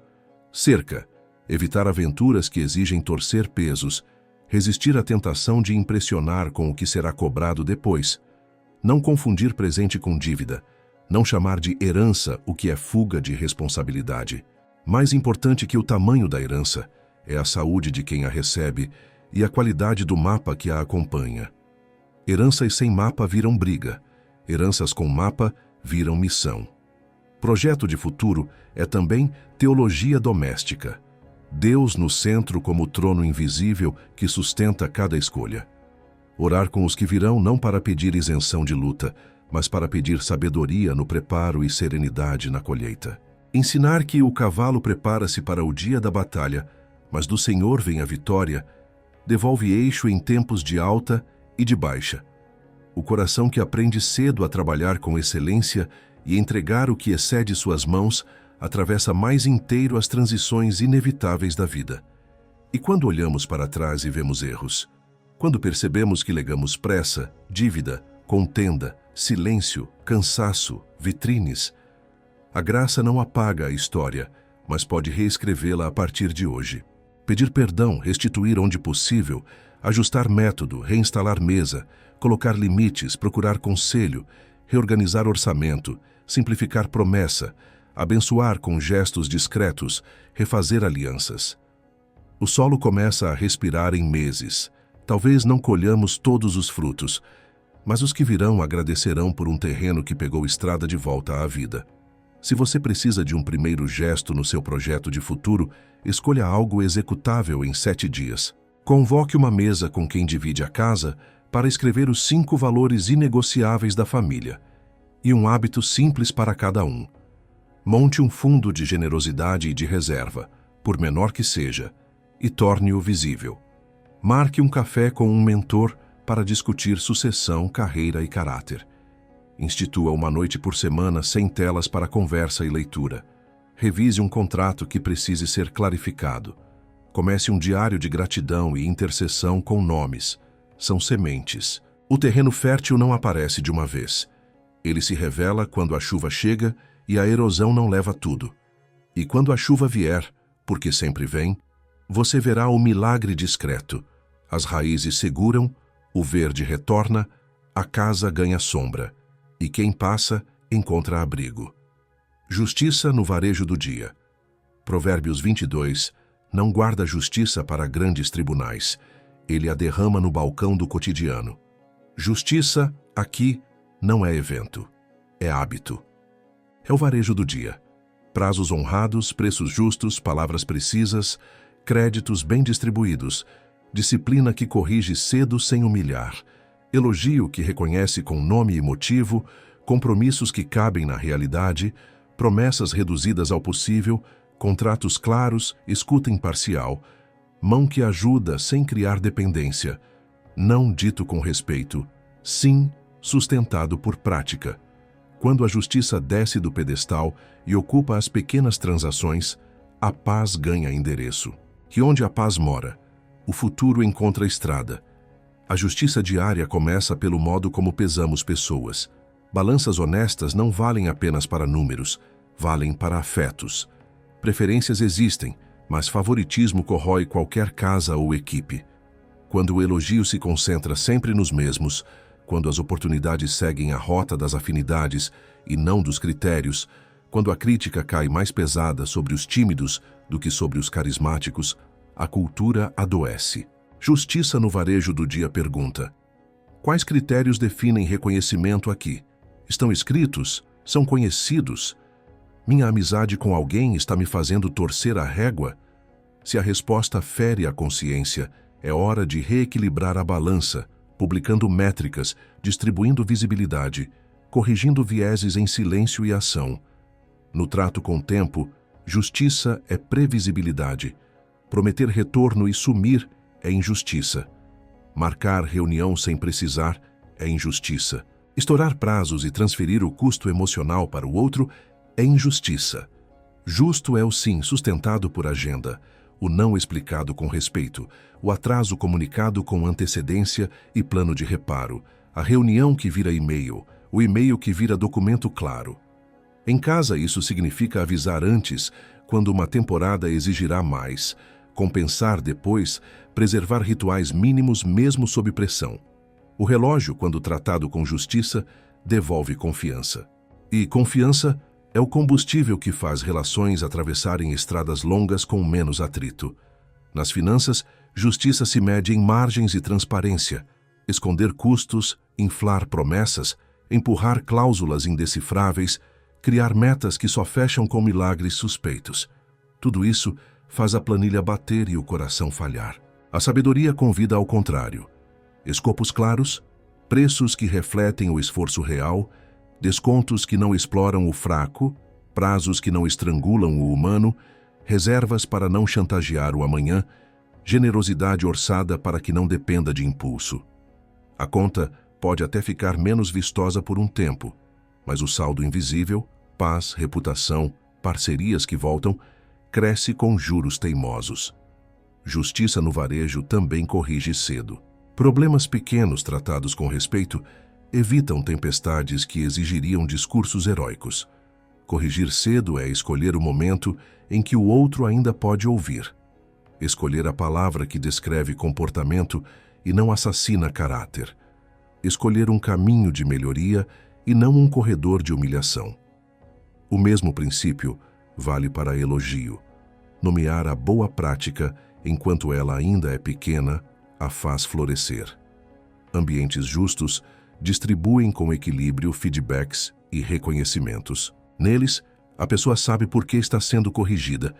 Cerca, evitar aventuras que exigem torcer pesos, resistir à tentação de impressionar com o que será cobrado depois. Não confundir presente com dívida, não chamar de herança o que é fuga de responsabilidade. Mais importante que o tamanho da herança é a saúde de quem a recebe e a qualidade do mapa que a acompanha. Heranças sem mapa viram briga, heranças com mapa viram missão. Projeto de futuro é também teologia doméstica. Deus no centro como trono invisível que sustenta cada escolha. Orar com os que virão não para pedir isenção de luta, mas para pedir sabedoria no preparo e serenidade na colheita. Ensinar que o cavalo prepara-se para o dia da batalha, mas do Senhor vem a vitória, devolve eixo em tempos de alta e de baixa. O coração que aprende cedo a trabalhar com excelência e entregar o que excede suas mãos, atravessa mais inteiro as transições inevitáveis da vida. E quando olhamos para trás e vemos erros? Quando percebemos que legamos pressa, dívida, contenda, silêncio, cansaço, vitrines? A graça não apaga a história, mas pode reescrevê-la a partir de hoje. Pedir perdão, restituir onde possível, ajustar método, reinstalar mesa, colocar limites, procurar conselho, reorganizar orçamento, simplificar promessa, abençoar com gestos discretos, refazer alianças. O solo começa a respirar em meses. Talvez não colhamos todos os frutos, mas os que virão agradecerão por um terreno que pegou estrada de volta à vida. Se você precisa de um primeiro gesto no seu projeto de futuro, escolha algo executável em 7 dias. Convoque uma mesa com quem divide a casa para escrever os 5 valores inegociáveis da família e um hábito simples para cada um. Monte um fundo de generosidade e de reserva, por menor que seja, e torne-o visível. Marque um café com um mentor para discutir sucessão, carreira e caráter. Institua uma noite por semana sem telas para conversa e leitura. Revise um contrato que precise ser clarificado. Comece um diário de gratidão e intercessão com nomes. São sementes. O terreno fértil não aparece de uma vez. Ele se revela quando a chuva chega e a erosão não leva tudo. E quando a chuva vier, porque sempre vem, você verá o milagre discreto. As raízes seguram, o verde retorna, a casa ganha sombra. E quem passa, encontra abrigo. Justiça no varejo do dia. Provérbios 22 não guarda justiça para grandes tribunais. Ele a derrama no balcão do cotidiano. Justiça, aqui, não é evento. É hábito. É o varejo do dia. Prazos honrados, preços justos, palavras precisas, créditos bem distribuídos, disciplina que corrige cedo sem humilhar, elogio que reconhece com nome e motivo, compromissos que cabem na realidade, promessas reduzidas ao possível, contratos claros, escuta imparcial, mão que ajuda sem criar dependência, não dito com respeito, sim sustentado por prática. Quando a justiça desce do pedestal e ocupa as pequenas transações, a paz ganha endereço. Que onde a paz mora, o futuro encontra estrada. A justiça diária começa pelo modo como pesamos pessoas. Balanças honestas não valem apenas para números, valem para afetos. Preferências existem, mas favoritismo corrói qualquer casa ou equipe. Quando o elogio se concentra sempre nos mesmos, quando as oportunidades seguem a rota das afinidades e não dos critérios, quando a crítica cai mais pesada sobre os tímidos do que sobre os carismáticos, a cultura adoece. Justiça no varejo do dia pergunta: quais critérios definem reconhecimento aqui? Estão escritos? São conhecidos? Minha amizade com alguém está me fazendo torcer a régua? Se a resposta fere a consciência, é hora de reequilibrar a balança, publicando métricas, distribuindo visibilidade, corrigindo vieses em silêncio e ação. No trato com o tempo, justiça é previsibilidade. Prometer retorno e sumir é injustiça. Marcar reunião sem precisar é injustiça. Estourar prazos e transferir o custo emocional para o outro é injustiça. Justo é o sim sustentado por agenda, o não explicado com respeito, o atraso comunicado com antecedência e plano de reparo, a reunião que vira e-mail, o e-mail que vira documento claro. Em casa, isso significa avisar antes, quando uma temporada exigirá mais, compensar depois, preservar rituais mínimos mesmo sob pressão. O relógio, quando tratado com justiça, devolve confiança. E confiança é o combustível que faz relações atravessarem estradas longas com menos atrito. Nas finanças, justiça se mede em margens e transparência, esconder custos, inflar promessas, empurrar cláusulas indecifráveis, criar metas que só fecham com milagres suspeitos. Tudo isso faz a planilha bater e o coração falhar. A sabedoria convida ao contrário. Escopos claros, preços que refletem o esforço real, descontos que não exploram o fraco, prazos que não estrangulam o humano, reservas para não chantagear o amanhã, generosidade orçada para que não dependa de impulso. A conta pode até ficar menos vistosa por um tempo, mas o saldo invisível, paz, reputação, parcerias que voltam, cresce com juros teimosos. Justiça no varejo também corrige cedo. Problemas pequenos tratados com respeito evitam tempestades que exigiriam discursos heróicos. Corrigir cedo é escolher o momento em que o outro ainda pode ouvir. Escolher a palavra que descreve comportamento e não assassina caráter. Escolher um caminho de melhoria e não um corredor de humilhação. O mesmo princípio vale para elogio. Nomear a boa prática enquanto ela ainda é pequena a faz florescer. Ambientes justos distribuem com equilíbrio feedbacks e reconhecimentos. Neles, a pessoa sabe por que está sendo corrigida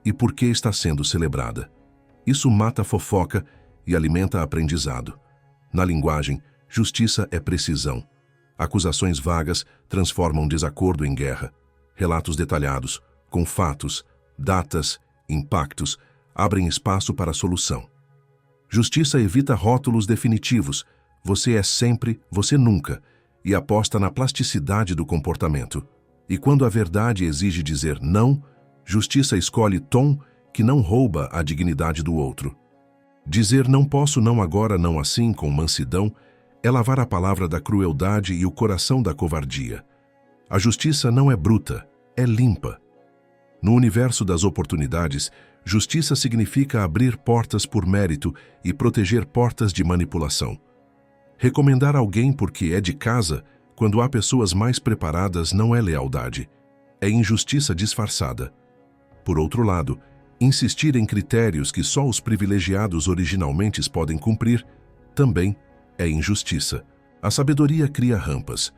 e por que está sendo celebrada. Isso mata a fofoca e alimenta aprendizado. Na linguagem, justiça é precisão. Acusações vagas transformam desacordo em guerra. Relatos detalhados, com fatos, datas, impactos, abrem espaço para a solução. Justiça evita rótulos definitivos. Você é sempre, você nunca, e aposta na plasticidade do comportamento. E quando a verdade exige dizer não, justiça escolhe tom que não rouba a dignidade do outro. Dizer não posso, não agora, não assim, com mansidão, é lavar a palavra da crueldade e o coração da covardia. A justiça não é bruta, é limpa. No universo das oportunidades, justiça significa abrir portas por mérito e proteger portas de manipulação. Recomendar alguém porque é de casa, quando há pessoas mais preparadas, não é lealdade, é injustiça disfarçada. Por outro lado, insistir em critérios que só os privilegiados originalmente podem cumprir também é injustiça. A sabedoria cria rampas,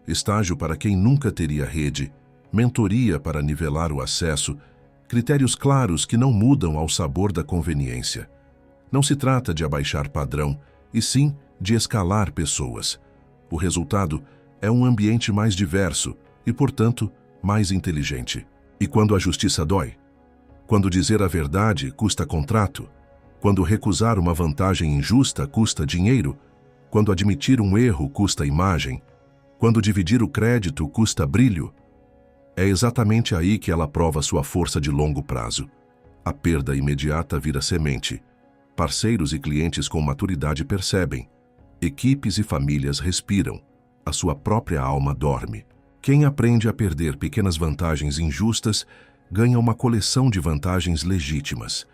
estágio para quem nunca teria rede, mentoria para nivelar o acesso, critérios claros que não mudam ao sabor da conveniência. Não se trata de abaixar padrão, e sim de escalar pessoas. O resultado é um ambiente mais diverso e, portanto, mais inteligente. E quando a justiça dói? Quando dizer a verdade custa contrato? Quando recusar uma vantagem injusta custa dinheiro? Quando admitir um erro custa imagem? Quando dividir o crédito custa brilho? É exatamente aí que ela prova sua força de longo prazo. A perda imediata vira semente. Parceiros e clientes com maturidade percebem. Equipes e famílias respiram. A sua própria alma dorme. Quem aprende a perder pequenas vantagens injustas ganha uma coleção de vantagens legítimas.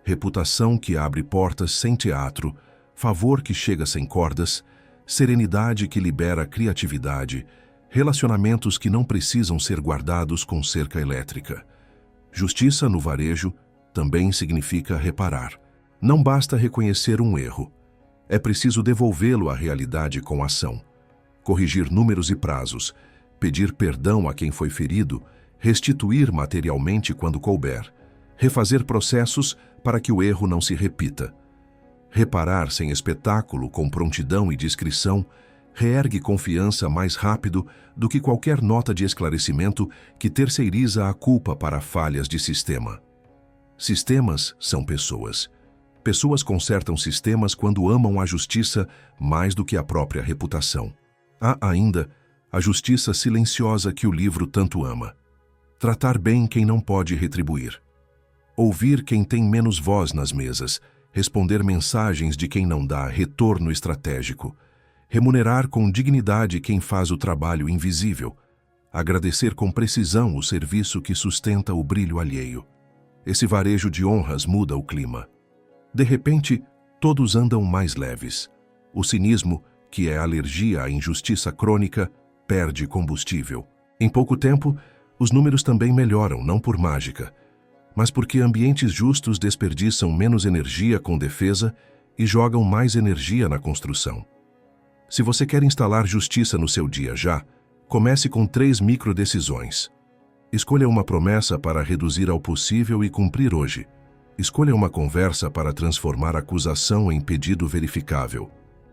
Reputação que abre portas sem teatro, favor que chega sem cordas, serenidade que libera criatividade, relacionamentos que não precisam ser guardados com cerca elétrica. Justiça no varejo também significa reparar. Não basta reconhecer um erro. É preciso devolvê-lo à realidade com ação. Corrigir números e prazos, pedir perdão a quem foi ferido, restituir materialmente quando couber, refazer processos para que o erro não se repita. Reparar sem espetáculo, com prontidão e discrição, reergue confiança mais rápido do que qualquer nota de esclarecimento que terceiriza a culpa para falhas de sistema. Sistemas são pessoas. Pessoas consertam sistemas quando amam a justiça mais do que a própria reputação. Há ainda a justiça silenciosa que o livro tanto ama. Tratar bem quem não pode retribuir. Ouvir quem tem menos voz nas mesas. Responder mensagens de quem não dá retorno estratégico. Remunerar com dignidade quem faz o trabalho invisível. Agradecer com precisão o serviço que sustenta o brilho alheio. Esse varejo de honras muda o clima. De repente, todos andam mais leves. O cinismo, que é alergia à injustiça crônica, perde combustível. Em pouco tempo, os números também melhoram, não por mágica, mas porque ambientes justos desperdiçam menos energia com defesa e jogam mais energia na construção. Se você quer instalar justiça no seu dia já, comece com 3 microdecisões. Escolha uma promessa para reduzir ao possível e cumprir hoje. Escolha uma conversa para transformar acusação em pedido verificável.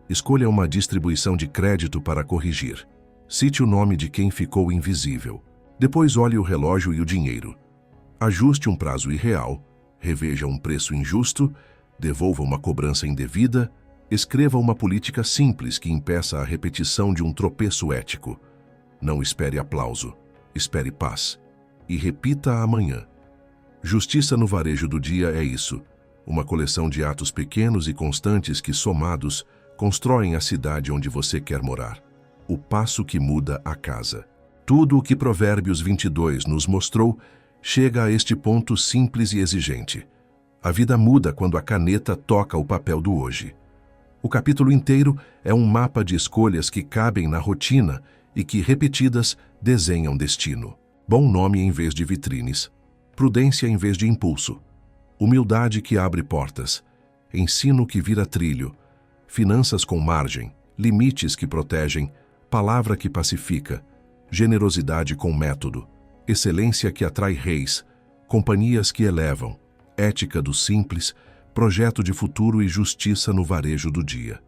Escolha uma distribuição de crédito para corrigir. Cite o nome de quem ficou invisível. Depois olhe o relógio e o dinheiro. Ajuste um prazo irreal, reveja um preço injusto, devolva uma cobrança indevida, escreva uma política simples que impeça a repetição de um tropeço ético. Não espere aplauso, espere paz. E repita amanhã. Justiça no varejo do dia é isso, uma coleção de atos pequenos e constantes que, somados, constroem a cidade onde você quer morar. O passo que muda a casa. Tudo o que Provérbios 22 nos mostrou chega a este ponto simples e exigente. A vida muda quando a caneta toca o papel do hoje. O capítulo inteiro é um mapa de escolhas que cabem na rotina e que, repetidas, desenham destino. bom nome em vez de vitrines, prudência em vez de impulso, humildade que abre portas, ensino que vira trilho, finanças com margem, limites que protegem, palavra que pacifica, generosidade com método, excelência que atrai reis, companhias que elevam, ética do simples, projeto de futuro e justiça no varejo do dia.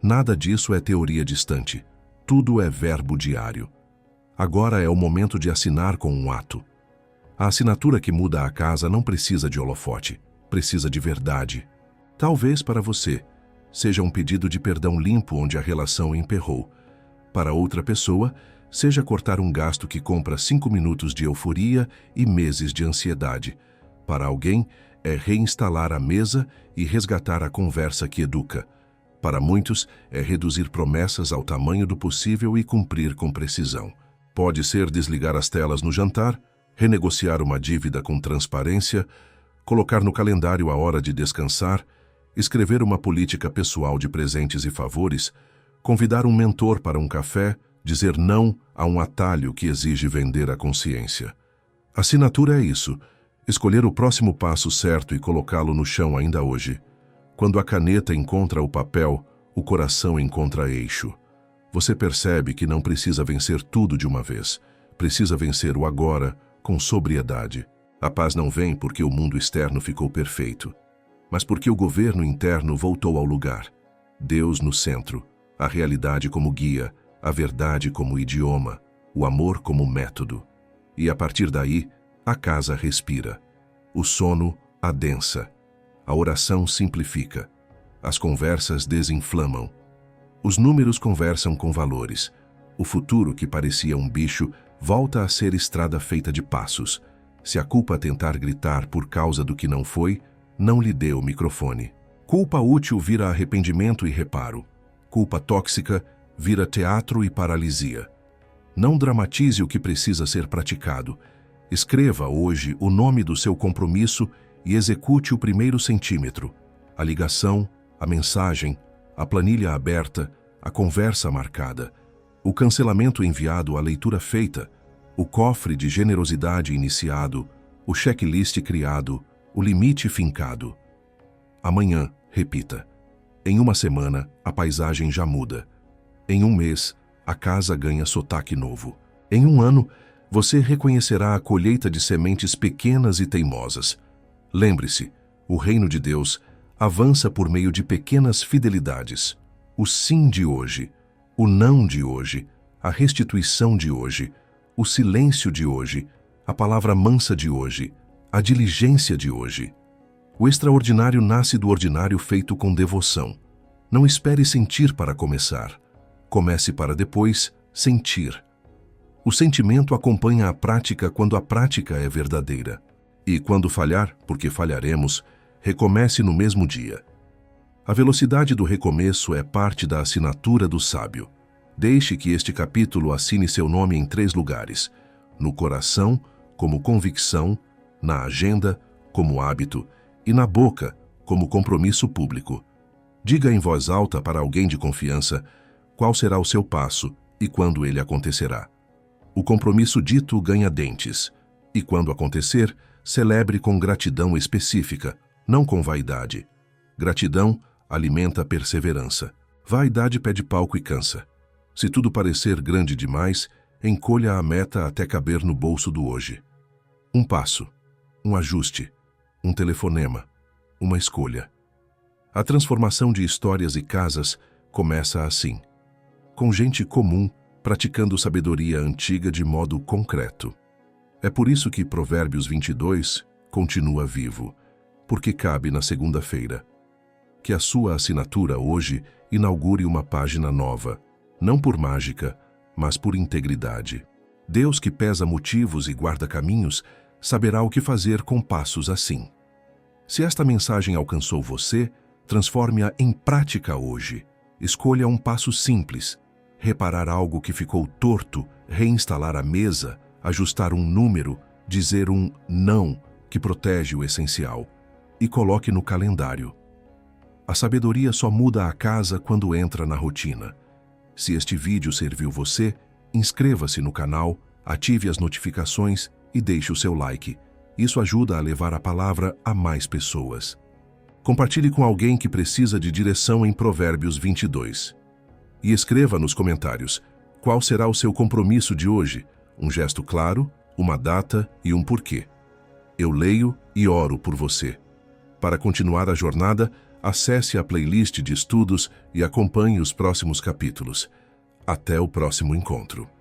Nada disso é teoria distante, tudo é verbo diário. Agora é o momento de assinar com um ato. A assinatura que muda a casa não precisa de holofote, precisa de verdade. Talvez para você seja um pedido de perdão limpo onde a relação emperrou. Para outra pessoa, seja cortar um gasto que compra 5 minutos de euforia e meses de ansiedade. Para alguém, é reinstalar a mesa e resgatar a conversa que educa. Para muitos, é reduzir promessas ao tamanho do possível e cumprir com precisão. Pode ser desligar as telas no jantar, renegociar uma dívida com transparência, colocar no calendário a hora de descansar, escrever uma política pessoal de presentes e favores, convidar um mentor para um café, dizer não a um atalho que exige vender a consciência. Assinatura é isso, escolher o próximo passo certo e colocá-lo no chão ainda hoje. Quando a caneta encontra o papel, o coração encontra eixo. Você percebe que não precisa vencer tudo de uma vez. Precisa vencer o agora com sobriedade. A paz não vem porque o mundo externo ficou perfeito, mas porque o governo interno voltou ao lugar. Deus no centro, a realidade como guia, a verdade como idioma, o amor como método. E a partir daí, a casa respira. O sono adensa. A oração simplifica. As conversas desinflamam. Os números conversam com valores. O futuro que parecia um bicho volta a ser estrada feita de passos. Se a culpa tentar gritar por causa do que não foi, não lhe dê o microfone. Culpa útil vira arrependimento e reparo. Culpa tóxica vira teatro e paralisia. Não dramatize o que precisa ser praticado. Escreva hoje o nome do seu compromisso e execute o primeiro centímetro. A ligação, a mensagem, a planilha aberta, a conversa marcada, o cancelamento enviado, a leitura feita, o cofre de generosidade iniciado, o checklist criado, o limite fincado. Amanhã, repita. Em uma semana, a paisagem já muda. Em um mês, a casa ganha sotaque novo. Em um ano, você reconhecerá a colheita de sementes pequenas e teimosas. Lembre-se, o reino de Deus avança por meio de pequenas fidelidades. O sim de hoje, o não de hoje, a restituição de hoje, o silêncio de hoje, a palavra mansa de hoje, a diligência de hoje. O extraordinário nasce do ordinário feito com devoção. Não espere sentir para começar. Comece para depois sentir. O sentimento acompanha a prática quando a prática é verdadeira. E quando falhar, porque falharemos, recomece no mesmo dia. A velocidade do recomeço é parte da assinatura do sábio. Deixe que este capítulo assine seu nome em 3 lugares: no coração, como convicção, na agenda, como hábito, e na boca, como compromisso público. Diga em voz alta para alguém de confiança qual será o seu passo e quando ele acontecerá. O compromisso dito ganha dentes, e quando acontecer, celebre com gratidão específica, não com vaidade. Gratidão alimenta perseverança. Vaidade pede palco e cansa. Se tudo parecer grande demais, encolha a meta até caber no bolso do hoje. Um passo, um ajuste, um telefonema, uma escolha. A transformação de histórias e casas começa assim, com gente comum praticando sabedoria antiga de modo concreto. É por isso que Provérbios 22 continua vivo, porque cabe na segunda-feira. Que a sua assinatura hoje inaugure uma página nova, não por mágica, mas por integridade. Deus, que pesa motivos e guarda caminhos, saberá o que fazer com passos assim. Se esta mensagem alcançou você, transforme-a em prática hoje. Escolha um passo simples: reparar algo que ficou torto, reinstalar a mesa, ajustar um número, dizer um não que protege o essencial. E coloque no calendário. A sabedoria só muda a casa quando entra na rotina. Se este vídeo serviu você, inscreva-se no canal, Ative as notificações e deixe o seu like. Isso ajuda a levar a palavra a mais pessoas. Compartilhe com alguém que precisa de direção em Provérbios 22. E escreva nos comentários qual será o seu compromisso de hoje, um gesto claro, uma data e um porquê. Eu leio e oro por você. Para continuar a jornada, acesse a playlist de estudos e acompanhe os próximos capítulos. Até o próximo encontro.